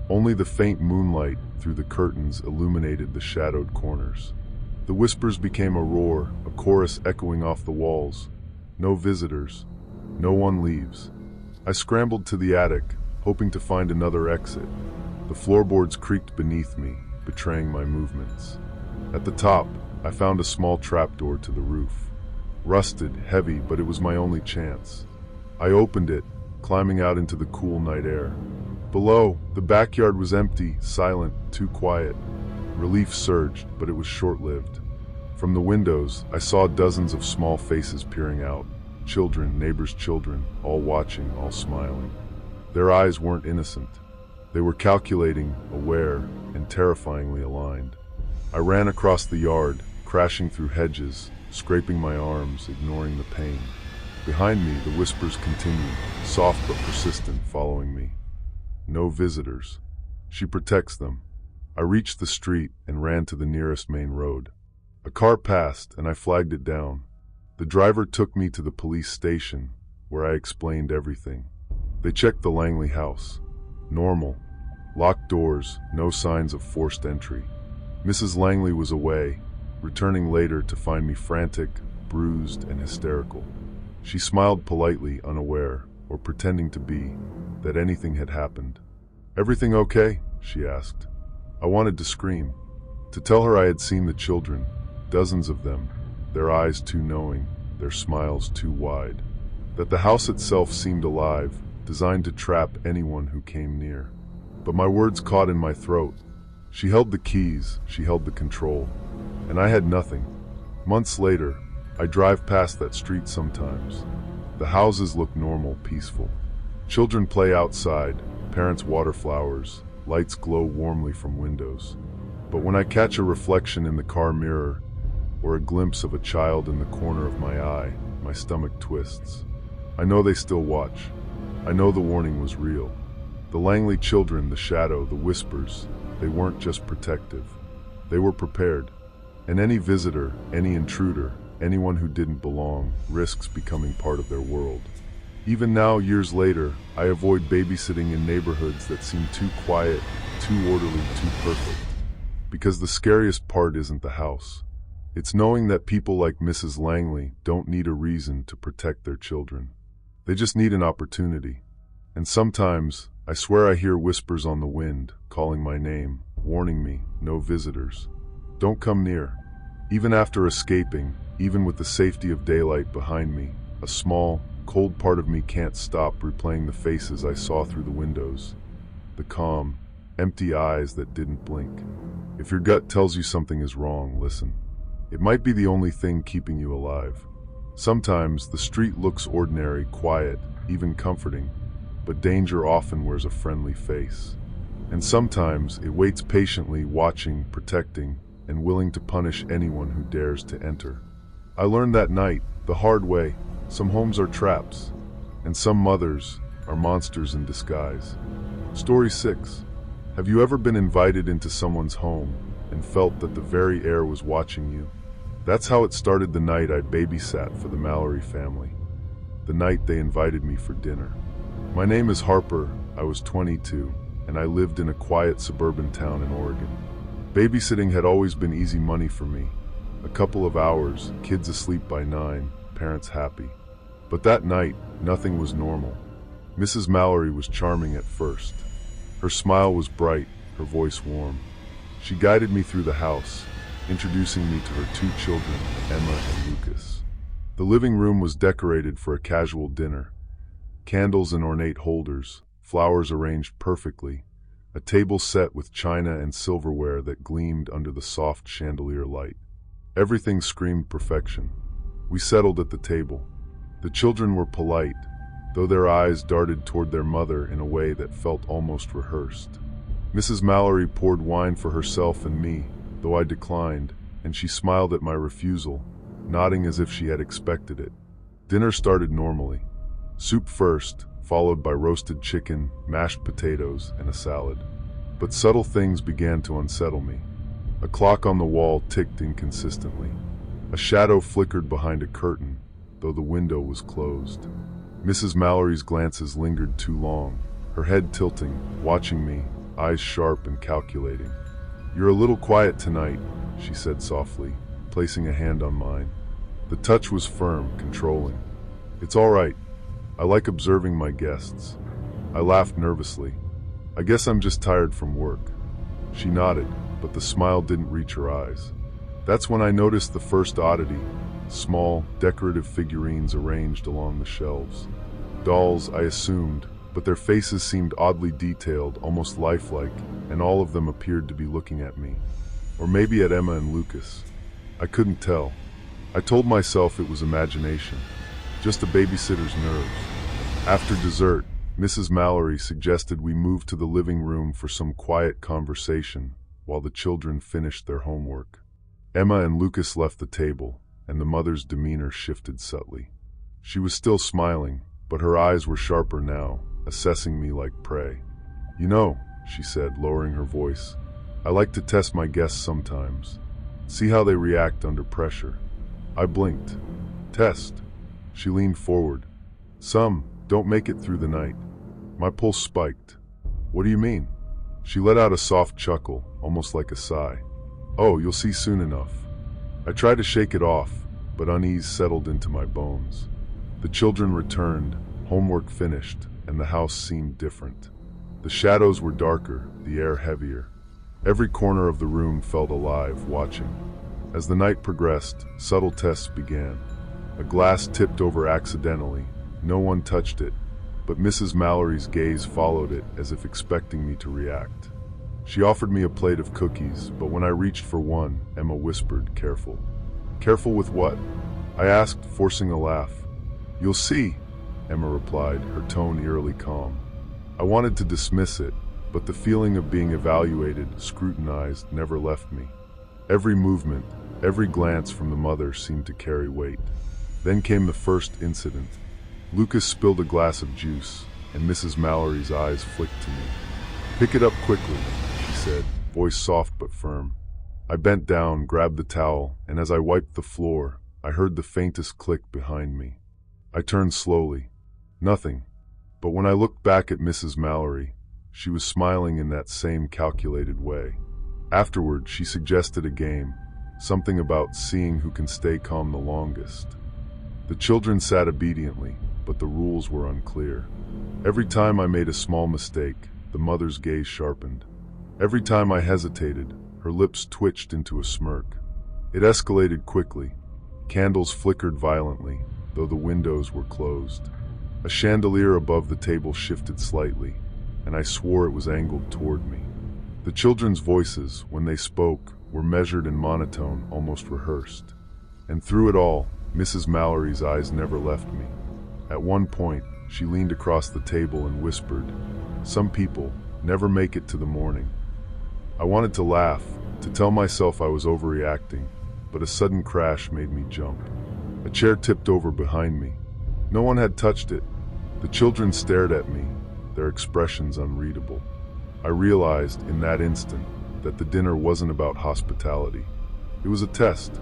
Only the faint moonlight through the curtains illuminated the shadowed corners. The whispers became a roar, a chorus echoing off the walls. No visitors. No one leaves. I scrambled to the attic, hoping to find another exit. The floorboards creaked beneath me, betraying my movements. At the top, I found a small trapdoor to the roof. Rusted, heavy, but it was my only chance. I opened it, climbing out into the cool night air. Below, the backyard was empty, silent, too quiet. Relief surged, but it was short-lived. From the windows, I saw dozens of small faces peering out. Children, neighbors' children, all watching, all smiling. Their eyes weren't innocent. They were calculating, aware, and terrifyingly aligned. I ran across the yard, crashing through hedges, scraping my arms, ignoring the pain. Behind me, the whispers continued, soft but persistent, following me. No visitors. She protects them. I reached the street and ran to the nearest main road. A car passed, and I flagged it down. The driver took me to the police station, where I explained everything. They checked the Langley house. Normal. Locked doors, no signs of forced entry. Mrs. Langley was away, returning later to find me frantic, bruised, and hysterical. She smiled politely, unaware, or pretending to be, that anything had happened. "Everything okay?" she asked. I wanted to scream, to tell her I had seen the children, dozens of them, their eyes too knowing, their smiles too wide, that the house itself seemed alive, designed to trap anyone who came near. But my words caught in my throat. She held the keys, she held the control, and I had nothing. Months later, I drive past that street sometimes. The houses look normal, peaceful. Children play outside, parents water flowers, lights glow warmly from windows. But when I catch a reflection in the car mirror, or a glimpse of a child in the corner of my eye, my stomach twists. I know they still watch. I know the warning was real. The Langley children, the shadow, the whispers, they weren't just protective. They were prepared. And any visitor, any intruder, anyone who didn't belong, risks becoming part of their world. Even now, years later, I avoid babysitting in neighborhoods that seem too quiet, too orderly, too perfect. Because the scariest part isn't the house. It's knowing that people like Mrs. Langley don't need a reason to protect their children. They just need an opportunity. And sometimes, I swear I hear whispers on the wind, calling my name, warning me, no visitors. Don't come near. Even after escaping, even with the safety of daylight behind me, a small, cold part of me can't stop replaying the faces I saw through the windows. The calm, empty eyes that didn't blink. If your gut tells you something is wrong, listen. It might be the only thing keeping you alive. Sometimes the street looks ordinary, quiet, even comforting, but danger often wears a friendly face. And sometimes it waits patiently, watching, protecting, and willing to punish anyone who dares to enter. I learned that night, the hard way, some homes are traps, and some mothers are monsters in disguise. Story 6. Have you ever been invited into someone's home and felt that the very air was watching you? That's how it started the night I babysat for the Mallory family. The night they invited me for dinner. My name is Harper, I was 22, and I lived in a quiet suburban town in Oregon. Babysitting had always been easy money for me. A couple of hours, kids asleep by 9, parents happy. But that night, nothing was normal. Mrs. Mallory was charming at first. Her smile was bright, her voice warm. She guided me through the house, introducing me to her 2 children, Emma and Lucas. The living room was decorated for a casual dinner. Candles in ornate holders, flowers arranged perfectly, a table set with china and silverware that gleamed under the soft chandelier light. Everything screamed perfection. We settled at the table. The children were polite, though their eyes darted toward their mother in a way that felt almost rehearsed. Mrs. Mallory poured wine for herself and me, though I declined, and she smiled at my refusal, nodding as if she had expected it. Dinner started normally. Soup first, followed by roasted chicken, mashed potatoes, and a salad. But subtle things began to unsettle me. A clock on the wall ticked inconsistently. A shadow flickered behind a curtain, though the window was closed. Mrs. Mallory's glances lingered too long, her head tilting, watching me, eyes sharp and calculating. "You're a little quiet tonight," she said softly, placing a hand on mine. The touch was firm, controlling. "It's all right. I like observing my guests." I laughed nervously. "I guess I'm just tired from work." She nodded, but the smile didn't reach her eyes. That's when I noticed the first oddity, small, decorative figurines arranged along the shelves. Dolls, I assumed, but their faces seemed oddly detailed, almost lifelike, and all of them appeared to be looking at me. Or maybe at Emma and Lucas. I couldn't tell. I told myself it was imagination, just a babysitter's nerves. After dessert, Mrs. Mallory suggested we move to the living room for some quiet conversation while the children finished their homework. Emma and Lucas left the table, and the mother's demeanor shifted subtly. She was still smiling, but her eyes were sharper now, assessing me like prey. "You know," she said, lowering her voice, "I like to test my guests sometimes. See how they react under pressure." I blinked. "Test?" She leaned forward. "Some don't make it through the night." My pulse spiked. "What do you mean?" She let out a soft chuckle, almost like a sigh. "Oh, you'll see soon enough." I tried to shake it off, but unease settled into my bones. The children returned, homework finished, and the house seemed different. The shadows were darker, the air heavier. Every corner of the room felt alive, watching. As the night progressed, subtle tests began. A glass tipped over accidentally. No one touched it, but Mrs. Mallory's gaze followed it as if expecting me to react. She offered me a plate of cookies, but when I reached for one, Emma whispered, "Careful." "Careful with what?" I asked, forcing a laugh. "You'll see," Emma replied, her tone eerily calm. I wanted to dismiss it, but the feeling of being evaluated, scrutinized, never left me. Every movement, every glance from the mother seemed to carry weight. Then came the first incident. Lucas spilled a glass of juice, and Mrs. Mallory's eyes flicked to me. "Pick it up quickly," she said, voice soft but firm. I bent down, grabbed the towel, and as I wiped the floor, I heard the faintest click behind me. I turned slowly. Nothing. But when I looked back at Mrs. Mallory, she was smiling in that same calculated way. Afterward, she suggested a game, something about seeing who can stay calm the longest. The children sat obediently, but the rules were unclear. Every time I made a small mistake, the mother's gaze sharpened. Every time I hesitated, her lips twitched into a smirk. It escalated quickly. Candles flickered violently, though the windows were closed. A chandelier above the table shifted slightly, and I swore it was angled toward me. The children's voices, when they spoke, were measured and monotone, almost rehearsed. And through it all, Mrs. Mallory's eyes never left me. At one point, she leaned across the table and whispered, "Some people never make it to the morning." I wanted to laugh, to tell myself I was overreacting, but a sudden crash made me jump. A chair tipped over behind me. No one had touched it. The children stared at me, their expressions unreadable. I realized in that instant that the dinner wasn't about hospitality. It was a test,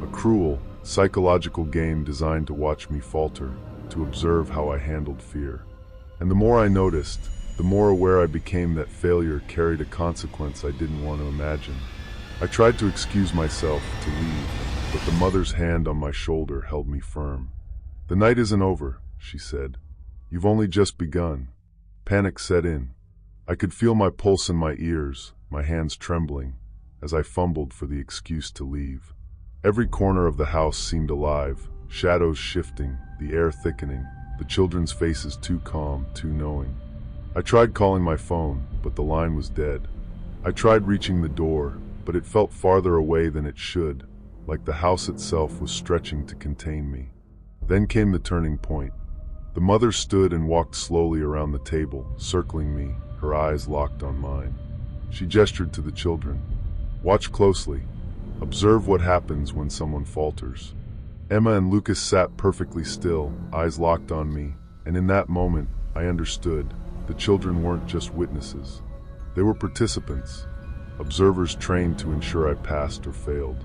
a cruel, psychological game designed to watch me falter, to observe how I handled fear. And the more I noticed, the more aware I became that failure carried a consequence I didn't want to imagine. I tried to excuse myself, to leave, but the mother's hand on my shoulder held me firm. "The night isn't over," she said. "You've only just begun." Panic set in. I could feel my pulse in my ears, my hands trembling, as I fumbled for the excuse to leave. Every corner of the house seemed alive, shadows shifting, the air thickening, the children's faces too calm, too knowing. I tried calling my phone, but the line was dead. I tried reaching the door, but it felt farther away than it should, like the house itself was stretching to contain me. Then came the turning point. The mother stood and walked slowly around the table, circling me, her eyes locked on mine. She gestured to the children. "Watch closely. Observe what happens when someone falters." Emma and Lucas sat perfectly still, eyes locked on me, and in that moment, I understood. The children weren't just witnesses. They were participants, observers trained to ensure I passed or failed.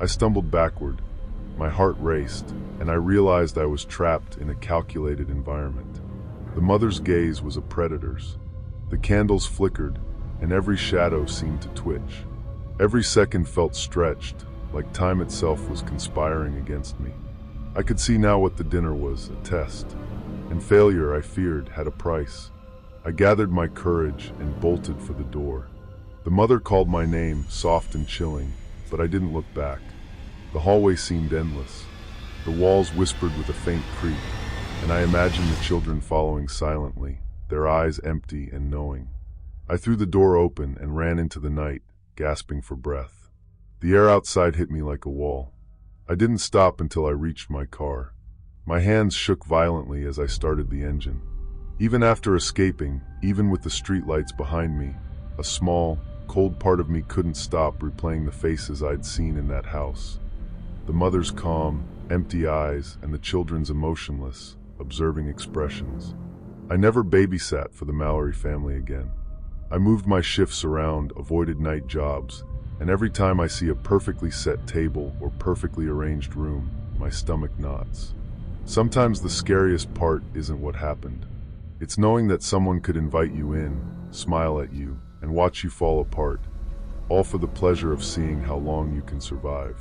I stumbled backward. My heart raced, and I realized I was trapped in a calculated environment. The mother's gaze was a predator's. The candles flickered, and every shadow seemed to twitch. Every second felt stretched, like time itself was conspiring against me. I could see now what the dinner was, a test. And failure, I feared, had a price. I gathered my courage and bolted for the door. The mother called my name, soft and chilling, but I didn't look back. The hallway seemed endless. The walls whispered with a faint creak, and I imagined the children following silently, their eyes empty and knowing. I threw the door open and ran into the night, gasping for breath. The air outside hit me like a wall. I didn't stop until I reached my car. My hands shook violently as I started the engine. Even after escaping, even with the streetlights behind me, a small, cold part of me couldn't stop replaying the faces I'd seen in that house. The mother's calm, empty eyes, and the children's emotionless, observing expressions. I never babysat for the Mallory family again. I moved my shifts around, avoided night jobs, and every time I see a perfectly set table or perfectly arranged room, my stomach knots. Sometimes the scariest part isn't what happened. It's knowing that someone could invite you in, smile at you, and watch you fall apart, all for the pleasure of seeing how long you can survive.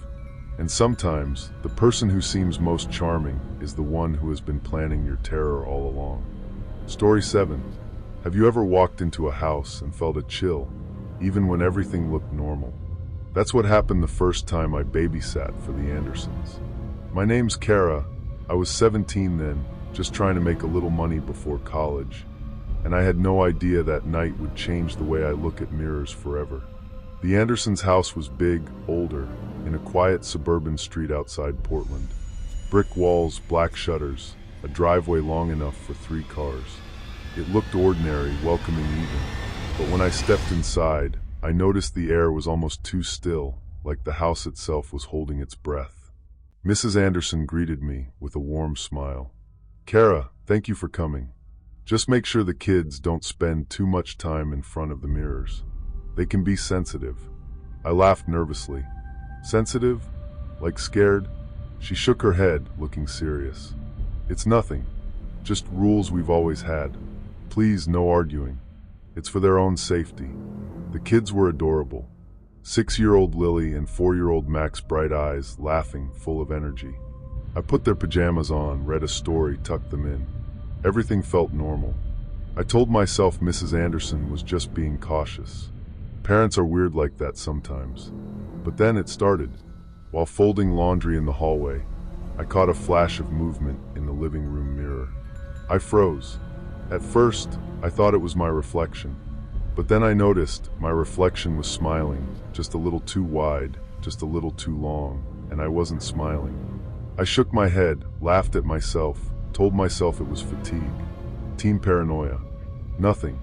And sometimes, the person who seems most charming is the one who has been planning your terror all along. Story 7. Have you ever walked into a house and felt a chill, even when everything looked normal? That's what happened the first time I babysat for the Andersons. My name's Kara. I was 17 then, just trying to make a little money before college, and I had no idea that night would change the way I look at mirrors forever. The Andersons' house was big, older, in a quiet suburban street outside Portland. Brick walls, black shutters, a driveway long enough for 3 cars. It looked ordinary, welcoming even, but when I stepped inside, I noticed the air was almost too still, like the house itself was holding its breath. Mrs. Anderson greeted me with a warm smile. "Kara, thank you for coming. Just make sure the kids don't spend too much time in front of the mirrors. They can be sensitive." I laughed nervously. "Sensitive? Like scared?" She shook her head, looking serious. "It's nothing. Just rules we've always had. Please, no arguing. It's for their own safety." The kids were adorable. 6-year-old Lily and 4-year-old Max, bright eyes, laughing, full of energy. I put their pajamas on, read a story, tucked them in. Everything felt normal. I told myself Mrs. Anderson was just being cautious. Parents are weird like that sometimes. But then it started. While folding laundry in the hallway, I caught a flash of movement in the living room mirror. I froze. At first, I thought it was my reflection. But then I noticed my reflection was smiling, just a little too wide, just a little too long, and I wasn't smiling. I shook my head, laughed at myself, told myself it was fatigue. Teen paranoia. Nothing.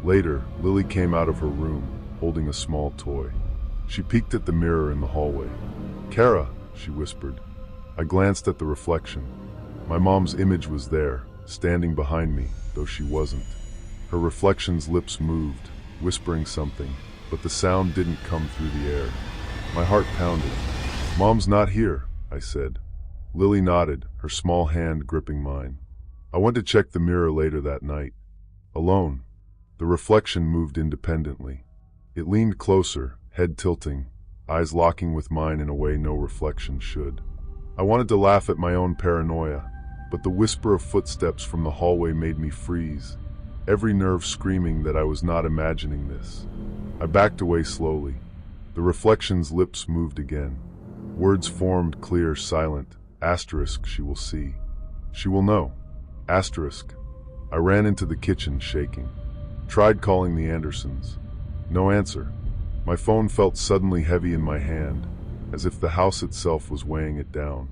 Later, Lily came out of her room, holding a small toy. She peeked at the mirror in the hallway. "Kara," she whispered. I glanced at the reflection. My mom's image was there, standing behind me, though she wasn't. Her reflection's lips moved, whispering something, but the sound didn't come through the air. My heart pounded. "Mom's not here," I said. Lily nodded, her small hand gripping mine. I went to check the mirror later that night. Alone. The reflection moved independently. It leaned closer, head tilting, eyes locking with mine in a way no reflection should. I wanted to laugh at my own paranoia, but the whisper of footsteps from the hallway made me freeze, every nerve screaming that I was not imagining this. I backed away slowly. The reflection's lips moved again. Words formed, clear, silent. Asterisk, she will see. She will know. Asterisk. I ran into the kitchen, shaking. Tried calling the Andersons. No answer. My phone felt suddenly heavy in my hand, as if the house itself was weighing it down.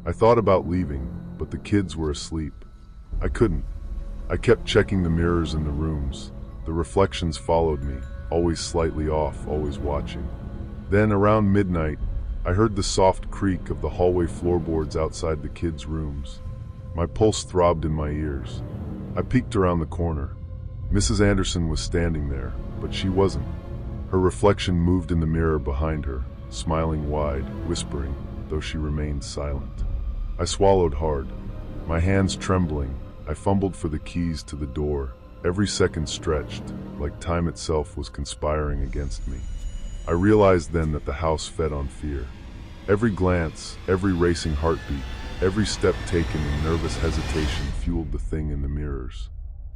I thought about leaving, but the kids were asleep. I couldn't. I kept checking the mirrors in the rooms. The reflections followed me, always slightly off, always watching. Then, around midnight, I heard the soft creak of the hallway floorboards outside the kids' rooms. My pulse throbbed in my ears. I peeked around the corner. Mrs. Anderson was standing there, but she wasn't. Her reflection moved in the mirror behind her, smiling wide, whispering, though she remained silent. I swallowed hard, my hands trembling. I fumbled for the keys to the door. Every second stretched, like time itself was conspiring against me. I realized then that the house fed on fear. Every glance, every racing heartbeat, every step taken in nervous hesitation fueled the thing in the mirrors.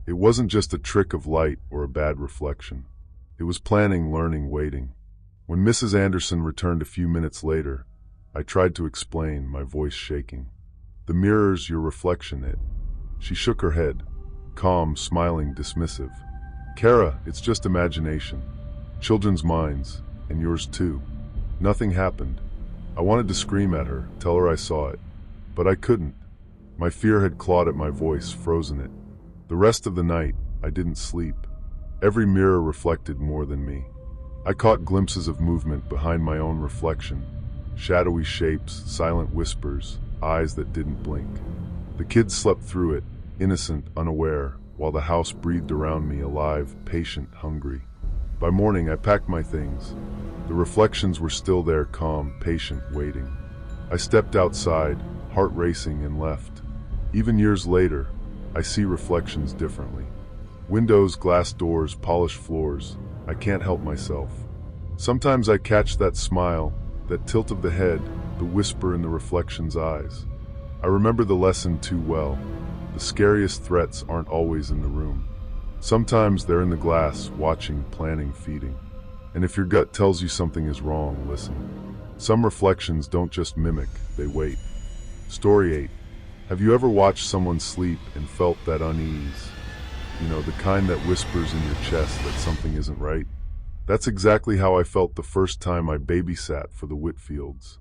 It wasn't just a trick of light or a bad reflection. It was planning, learning, waiting. When Mrs. Anderson returned a few minutes later, I tried to explain, my voice shaking. "The mirror's your reflection, it." She shook her head, calm, smiling, dismissive. "Kara, it's just imagination. Children's minds, and yours too." Nothing happened. I wanted to scream at her, tell her I saw it, but I couldn't. My fear had clawed at my voice, frozen it. The rest of the night, I didn't sleep. Every mirror reflected more than me. I caught glimpses of movement behind my own reflection, shadowy shapes, silent whispers, eyes that didn't blink. The kids slept through it, innocent, unaware, while the house breathed around me, alive, patient, hungry. By morning, I packed my things. The reflections were still there, calm, patient, waiting. I stepped outside, heart racing, and left. Even years later, I see reflections differently. Windows, glass doors, polished floors. I can't help myself. Sometimes I catch that smile, that tilt of the head, the whisper in the reflection's eyes. I remember the lesson too well. The scariest threats aren't always in the room. Sometimes they're in the glass, watching, planning, feeding. And if your gut tells you something is wrong, listen. Some reflections don't just mimic, they wait. Story 8. Have you ever watched someone sleep and felt that unease? You know, the kind that whispers in your chest that something isn't right? That's exactly how I felt the first time I babysat for the Whitfields.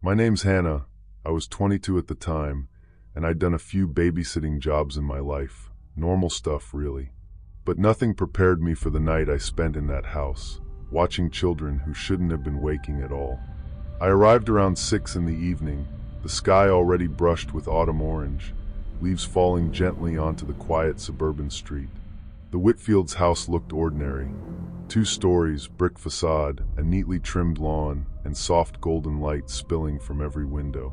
My name's Hannah. I was 22 at the time, and I'd done a few babysitting jobs in my life. Normal stuff, really. But nothing prepared me for the night I spent in that house, watching children who shouldn't have been waking at all. I arrived around 6 in the evening, the sky already brushed with autumn orange, leaves falling gently onto the quiet suburban street. The Whitfields' house looked ordinary. 2 stories, brick facade, a neatly trimmed lawn, and soft golden light spilling from every window.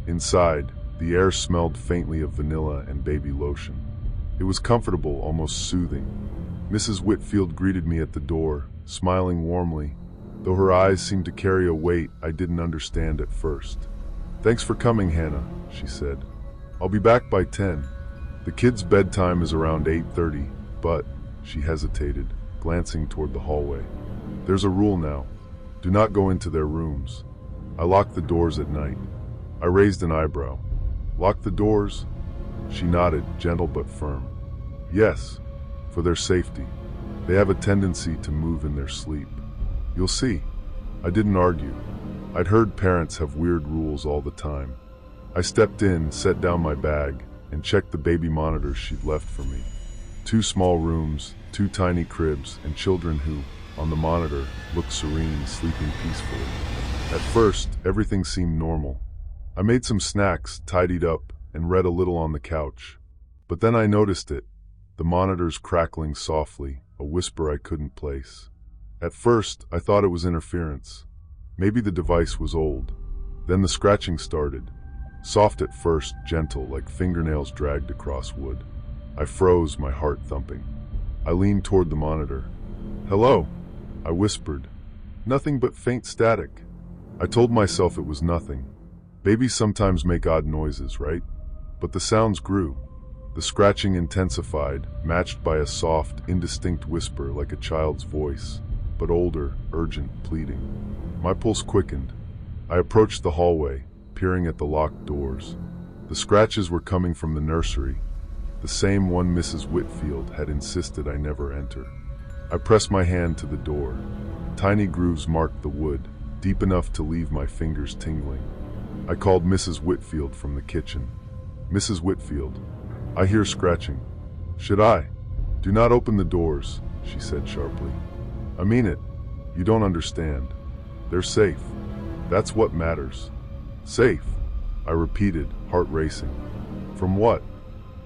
Inside, the air smelled faintly of vanilla and baby lotion. It was comfortable, almost soothing. Mrs. Whitfield greeted me at the door, smiling warmly, though her eyes seemed to carry a weight I didn't understand at first. "Thanks for coming, Hannah," she said. "I'll be back by 10. The kids' bedtime is around 8:30, but," she hesitated, glancing toward the hallway. "There's a rule now. Do not go into their rooms. I lock the doors at night." I raised an eyebrow. "Lock the doors?" She nodded, gentle but firm. "Yes, for their safety. They have a tendency to move in their sleep. You'll see." I didn't argue. I'd heard parents have weird rules all the time. I stepped in, set down my bag, and checked the baby monitors she'd left for me. 2 small rooms, 2 tiny cribs, and children who, on the monitor, looked serene, sleeping peacefully. At first, everything seemed normal. I made some snacks, tidied up, and read a little on the couch. But then I noticed it, the monitors crackling softly, a whisper I couldn't place. At first, I thought it was interference. Maybe the device was old. Then the scratching started. Soft at first, gentle, like fingernails dragged across wood. I froze, my heart thumping. I leaned toward the monitor. "Hello," I whispered. "Nothing but faint static." I told myself it was nothing. Babies sometimes make odd noises, right? But the sounds grew. The scratching intensified, matched by a soft, indistinct whisper like a child's voice, but older, urgent, pleading. My pulse quickened. I approached the hallway, peering at the locked doors. The scratches were coming from the nursery, the same one Mrs. Whitfield had insisted I never enter. I pressed my hand to the door. Tiny grooves marked the wood, deep enough to leave my fingers tingling. I called Mrs. Whitfield from the kitchen. "Mrs. Whitfield, I hear scratching." "Should I?" "Do not open the doors," she said sharply. "I mean it. You don't understand. They're safe. That's what matters." "Safe," I repeated, heart racing. "From what?"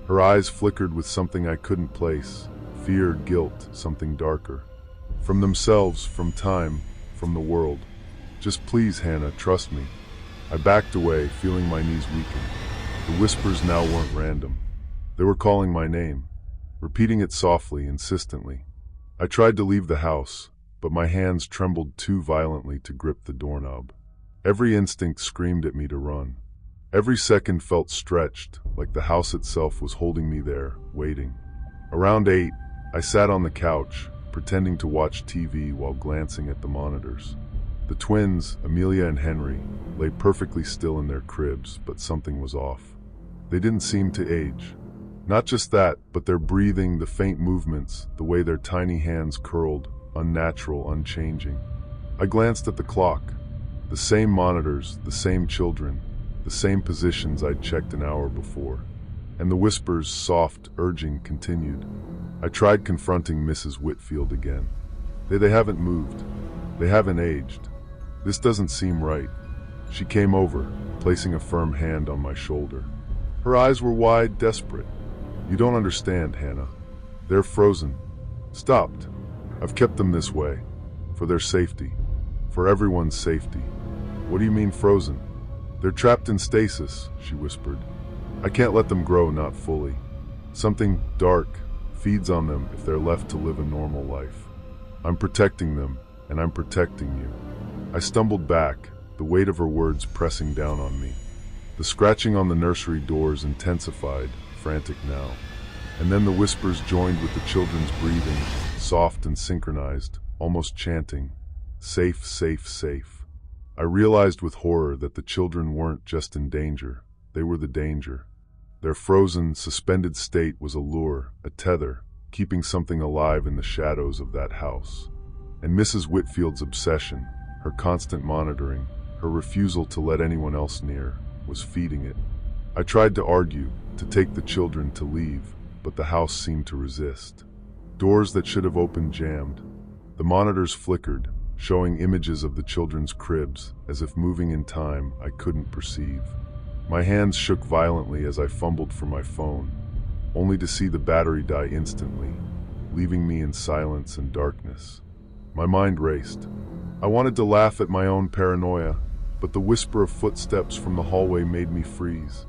Her eyes flickered with something I couldn't place. Fear, guilt, something darker. "From themselves, from time, from the world. Just please, Hannah, trust me." I backed away, feeling my knees weaken. The whispers now weren't random. They were calling my name, repeating it softly, insistently. I tried to leave the house, but my hands trembled too violently to grip the doorknob. Every instinct screamed at me to run. Every second felt stretched, like the house itself was holding me there, waiting. Around 8, I sat on the couch, pretending to watch TV while glancing at the monitors. The twins, Amelia and Henry, lay perfectly still in their cribs, but something was off. They didn't seem to age. Not just that, but their breathing, the faint movements, the way their tiny hands curled, unnatural, unchanging. I glanced at the clock. The same monitors, the same children, the same positions I'd checked an hour before. And the whispers, soft, urging, continued. I tried confronting Mrs. Whitfield again. They haven't moved. They haven't aged. This doesn't seem right." She came over, placing a firm hand on my shoulder. Her eyes were wide, desperate. "You don't understand, Hannah. They're frozen. Stopped. I've kept them this way. For their safety. For everyone's safety." "What do you mean frozen?" "They're trapped in stasis," she whispered. "I can't let them grow, not fully. Something dark feeds on them if they're left to live a normal life. I'm protecting them, and I'm protecting you." I stumbled back, the weight of her words pressing down on me. The scratching on the nursery doors intensified, frantic now. And then the whispers joined with the children's breathing, soft and synchronized, almost chanting, "Safe, safe, safe." I realized with horror that the children weren't just in danger, they were the danger. Their frozen, suspended state was a lure, a tether, keeping something alive in the shadows of that house. And Mrs. Whitfield's obsession, her constant monitoring, her refusal to let anyone else near, was feeding it. I tried to argue, to take the children, to leave, but the house seemed to resist. Doors that should have opened jammed. The monitors flickered, showing images of the children's cribs, as if moving in time I couldn't perceive. My hands shook violently as I fumbled for my phone, only to see the battery die instantly, leaving me in silence and darkness. My mind raced. I wanted to laugh at my own paranoia, but the whisper of footsteps from the hallway made me freeze.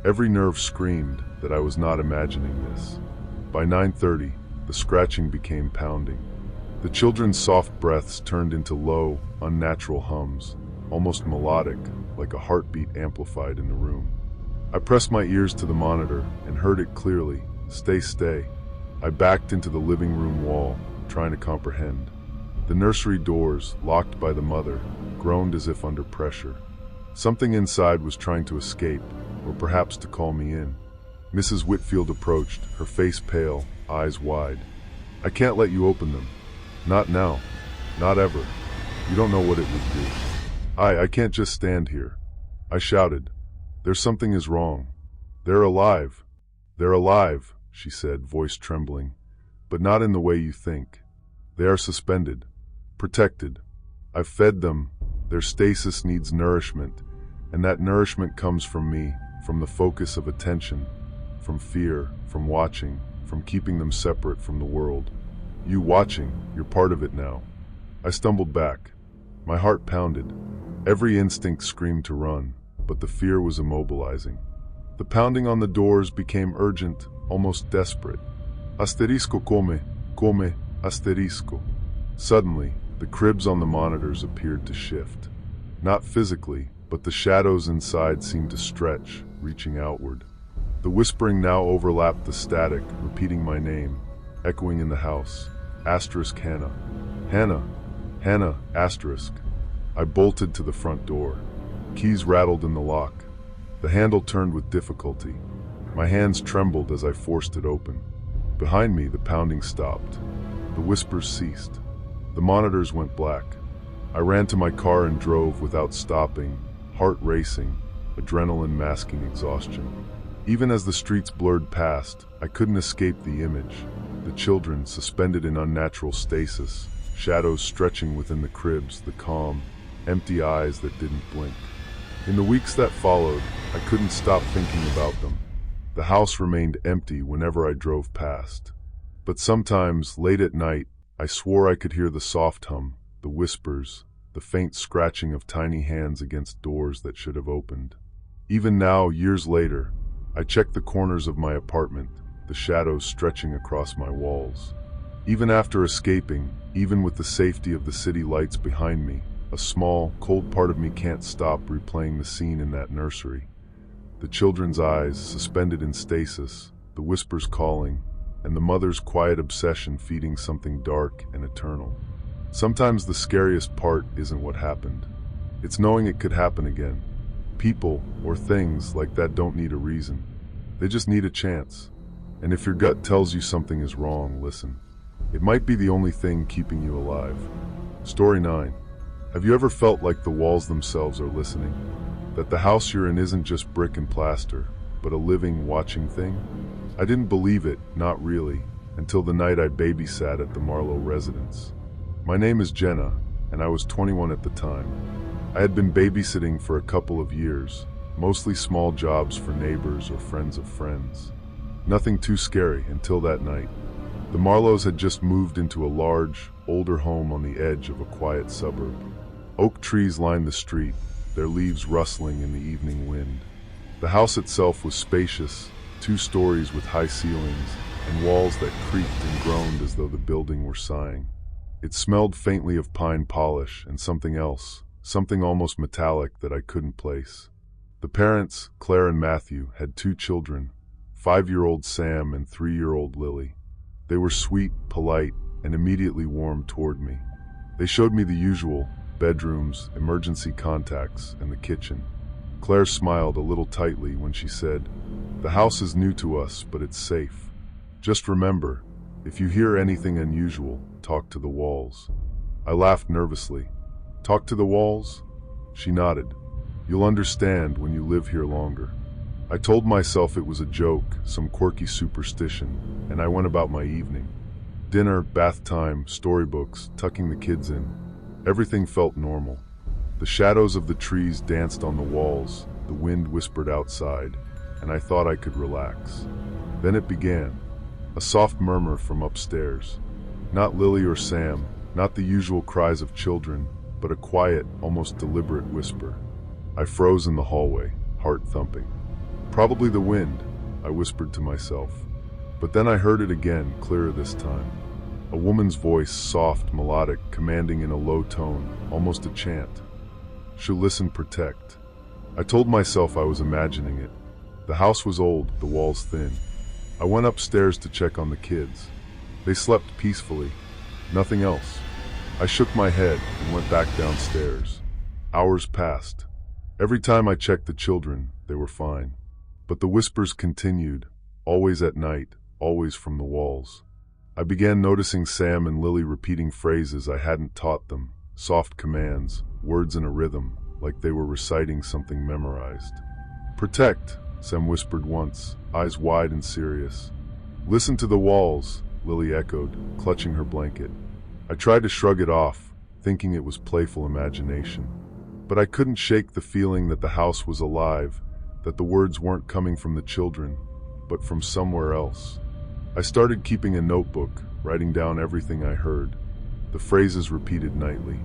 Every nerve screamed that I was not imagining this. By 9:30, the scratching became pounding. The children's soft breaths turned into low, unnatural hums, almost melodic, like a heartbeat amplified in the room. I pressed my ears to the monitor and heard it clearly. "Stay, stay." I backed into the living room wall, trying to comprehend. The nursery doors, locked by the mother, groaned as if under pressure. Something inside was trying to escape, or perhaps to call me in. Mrs. Whitfield approached, her face pale, eyes wide. "I can't let you open them. Not now. Not ever. You don't know what it would do." I can't just stand here." I shouted. "There's something is wrong. They're alive. They're alive," she said, voice trembling. "But not in the way you think. They are suspended. Protected. I've fed them. Their stasis needs nourishment, and that nourishment comes from me, from the focus of attention, from fear, from watching, from keeping them separate from the world. You watching, you're part of it now." I stumbled back. My heart pounded. Every instinct screamed to run, but the fear was immobilizing. The pounding on the doors became urgent, almost desperate. "Asterisco come, asterisco." Suddenly, the cribs on the monitors appeared to shift. Not physically, but the shadows inside seemed to stretch, reaching outward. The whispering now overlapped the static, repeating my name, echoing in the house. Asterisk Hannah. Hannah. Hannah, asterisk. I bolted to the front door. Keys rattled in the lock. The handle turned with difficulty. My hands trembled as I forced it open. Behind me, the pounding stopped. The whispers ceased. The monitors went black. I ran to my car and drove without stopping, heart racing, adrenaline masking exhaustion. Even as the streets blurred past, I couldn't escape the image. The children suspended in unnatural stasis, shadows stretching within the cribs, the calm, empty eyes that didn't blink. In the weeks that followed, I couldn't stop thinking about them. The house remained empty whenever I drove past. But sometimes, late at night, I swore I could hear the soft hum, the whispers, the faint scratching of tiny hands against doors that should have opened. Even now, years later, I check the corners of my apartment, the shadows stretching across my walls. Even after escaping, even with the safety of the city lights behind me, a small, cold part of me can't stop replaying the scene in that nursery. The children's eyes, suspended in stasis, the whispers calling, and the mother's quiet obsession feeding something dark and eternal. Sometimes the scariest part isn't what happened. It's knowing it could happen again. People, or things like that, don't need a reason. They just need a chance. And if your gut tells you something is wrong, listen. It might be the only thing keeping you alive. Story 9. Have you ever felt like the walls themselves are listening? That the house you're in isn't just brick and plaster, but a living, watching thing? I didn't believe it, not really, until the night I babysat at the Marlowe residence. My name is Jenna, and I was 21 at the time. I had been babysitting for a couple of years, mostly small jobs for neighbors or friends of friends. Nothing too scary until that night. The Marlowes had just moved into a large, older home on the edge of a quiet suburb. Oak trees lined the street, their leaves rustling in the evening wind. The house itself was spacious, 2 stories with high ceilings, and walls that creaked and groaned as though the building were sighing. It smelled faintly of pine polish and something else, something almost metallic that I couldn't place. The parents, Claire and Matthew, had 2 children, 5-year-old Sam and 3-year-old Lily. They were sweet, polite, and immediately warmed toward me. They showed me the usual: bedrooms, emergency contacts, and the kitchen. Claire smiled a little tightly when she said, "The house is new to us, but it's safe. Just remember, if you hear anything unusual, talk to the walls." I laughed nervously. "Talk to the walls?" She nodded. "You'll understand when you live here longer." I told myself it was a joke, some quirky superstition, and I went about my evening. Dinner, bath time, storybooks, tucking the kids in. Everything felt normal. The shadows of the trees danced on the walls, the wind whispered outside, and I thought I could relax. Then it began. A soft murmur from upstairs. Not Lily or Sam, not the usual cries of children, but a quiet, almost deliberate whisper. I froze in the hallway, heart thumping. "Probably the wind," I whispered to myself. But then I heard it again, clearer this time. A woman's voice, soft, melodic, commanding in a low tone, almost a chant. "She'll listen, protect." I told myself I was imagining it. The house was old, the walls thin. I went upstairs to check on the kids. They slept peacefully. Nothing else. I shook my head and went back downstairs. Hours passed. Every time I checked the children, they were fine. But the whispers continued, always at night, always from the walls. I began noticing Sam and Lily repeating phrases I hadn't taught them, soft commands, words in a rhythm, like they were reciting something memorized. "Protect," Sam whispered once, eyes wide and serious. "Listen to the walls," Lily echoed, clutching her blanket. I tried to shrug it off, thinking it was playful imagination. But I couldn't shake the feeling that the house was alive, that the words weren't coming from the children, but from somewhere else. I started keeping a notebook, writing down everything I heard. The phrases repeated nightly.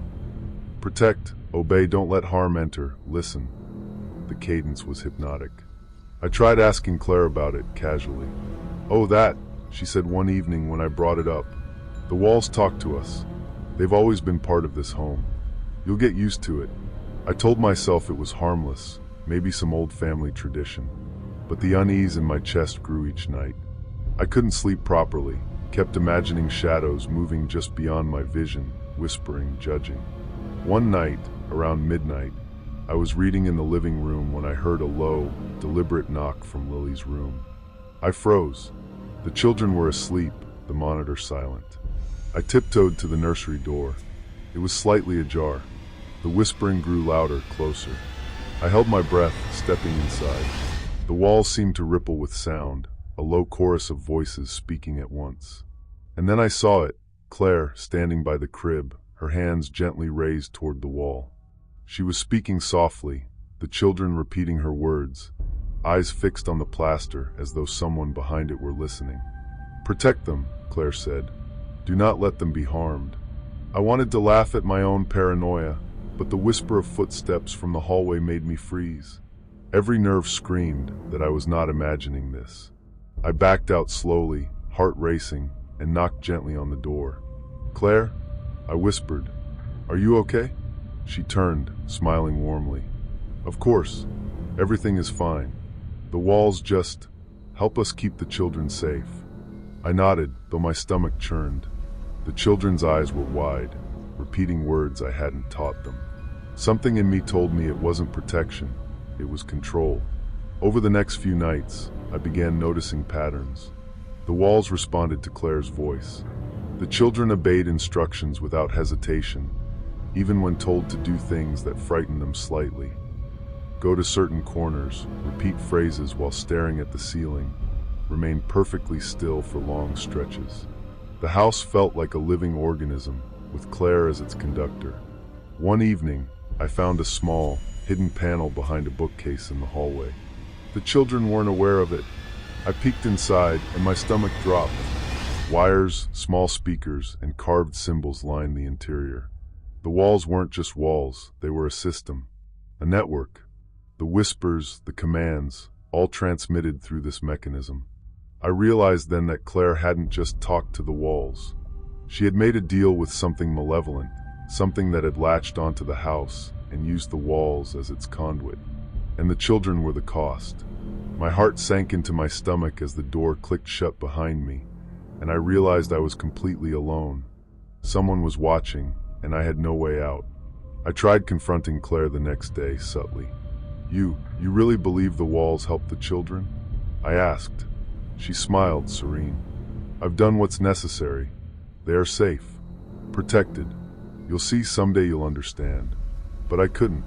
"Protect, obey, don't let harm enter, listen." The cadence was hypnotic. I tried asking Claire about it, casually. "Oh, that," she said one evening when I brought it up. "The walls talk to us. They've always been part of this home. You'll get used to it." I told myself it was harmless, maybe some old family tradition. But the unease in my chest grew each night. I couldn't sleep properly, kept imagining shadows moving just beyond my vision, whispering, judging. One night, around midnight, I was reading in the living room when I heard a low, deliberate knock from Lily's room. I froze. The children were asleep, the monitor silent. I tiptoed to the nursery door. It was slightly ajar. The whispering grew louder, closer. I held my breath, stepping inside. The walls seemed to ripple with sound, a low chorus of voices speaking at once. And then I saw it, Claire, standing by the crib, her hands gently raised toward the wall. She was speaking softly, the children repeating her words, eyes fixed on the plaster as though someone behind it were listening. "Protect them," Claire said. "Do not let them be harmed." I wanted to laugh at my own paranoia, but the whisper of footsteps from the hallway made me freeze. Every nerve screamed that I was not imagining this. I backed out slowly, heart racing, and knocked gently on the door. "Claire?" I whispered. "Are you okay?" She turned, smiling warmly. "Of course. Everything is fine. The walls just help us keep the children safe." I nodded, though my stomach churned. The children's eyes were wide, repeating words I hadn't taught them. Something in me told me it wasn't protection, it was control. Over the next few nights, I began noticing patterns. The walls responded to Claire's voice. The children obeyed instructions without hesitation, even when told to do things that frightened them slightly. Go to certain corners, repeat phrases while staring at the ceiling, remain perfectly still for long stretches. The house felt like a living organism, with Claire as its conductor. One evening, I found a small, hidden panel behind a bookcase in the hallway. The children weren't aware of it. I peeked inside, and my stomach dropped. Wires, small speakers, and carved symbols lined the interior. The walls weren't just walls, they were a system, a network. The whispers, the commands, all transmitted through this mechanism. I realized then that Claire hadn't just talked to the walls. She had made a deal with something malevolent, something that had latched onto the house and used the walls as its conduit. And the children were the cost. My heart sank into my stomach as the door clicked shut behind me, and I realized I was completely alone. Someone was watching, and I had no way out. I tried confronting Claire the next day, subtly. You really believe the walls help the children?" I asked. She smiled, serene. "I've done what's necessary. They are safe, protected. You'll see someday you'll understand." But I couldn't.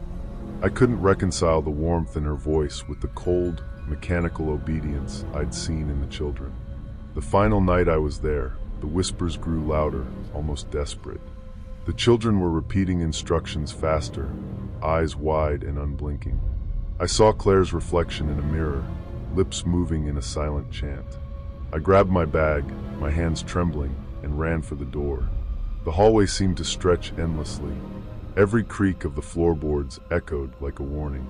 I couldn't reconcile the warmth in her voice with the cold, mechanical obedience I'd seen in the children. The final night I was there, the whispers grew louder, almost desperate. The children were repeating instructions faster, eyes wide and unblinking. I saw Claire's reflection in a mirror, lips moving in a silent chant. I grabbed my bag, my hands trembling, and ran for the door. The hallway seemed to stretch endlessly. Every creak of the floorboards echoed like a warning.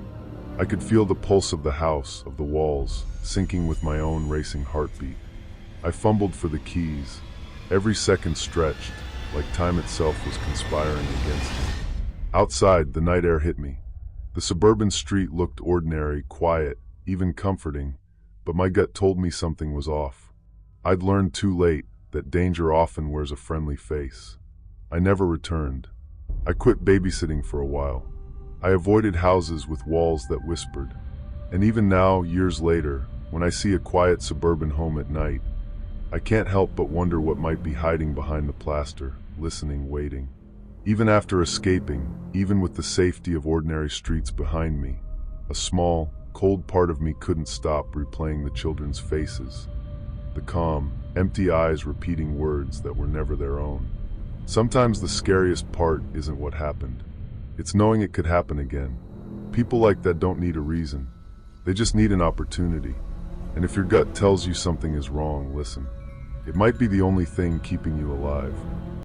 I could feel the pulse of the house, of the walls, syncing with my own racing heartbeat. I fumbled for the keys. Every second stretched, like time itself was conspiring against me. Outside, the night air hit me. The suburban street looked ordinary, quiet, even comforting, but my gut told me something was off. I'd learned too late that danger often wears a friendly face. I never returned. I quit babysitting for a while. I avoided houses with walls that whispered. And even now, years later, when I see a quiet suburban home at night, I can't help but wonder what might be hiding behind the plaster, listening, waiting. Even after escaping, even with the safety of ordinary streets behind me, a small, cold part of me couldn't stop replaying the children's faces. The calm, empty eyes repeating words that were never their own. Sometimes the scariest part isn't what happened. It's knowing it could happen again. People like that don't need a reason. They just need an opportunity. And if your gut tells you something is wrong, listen. It might be the only thing keeping you alive.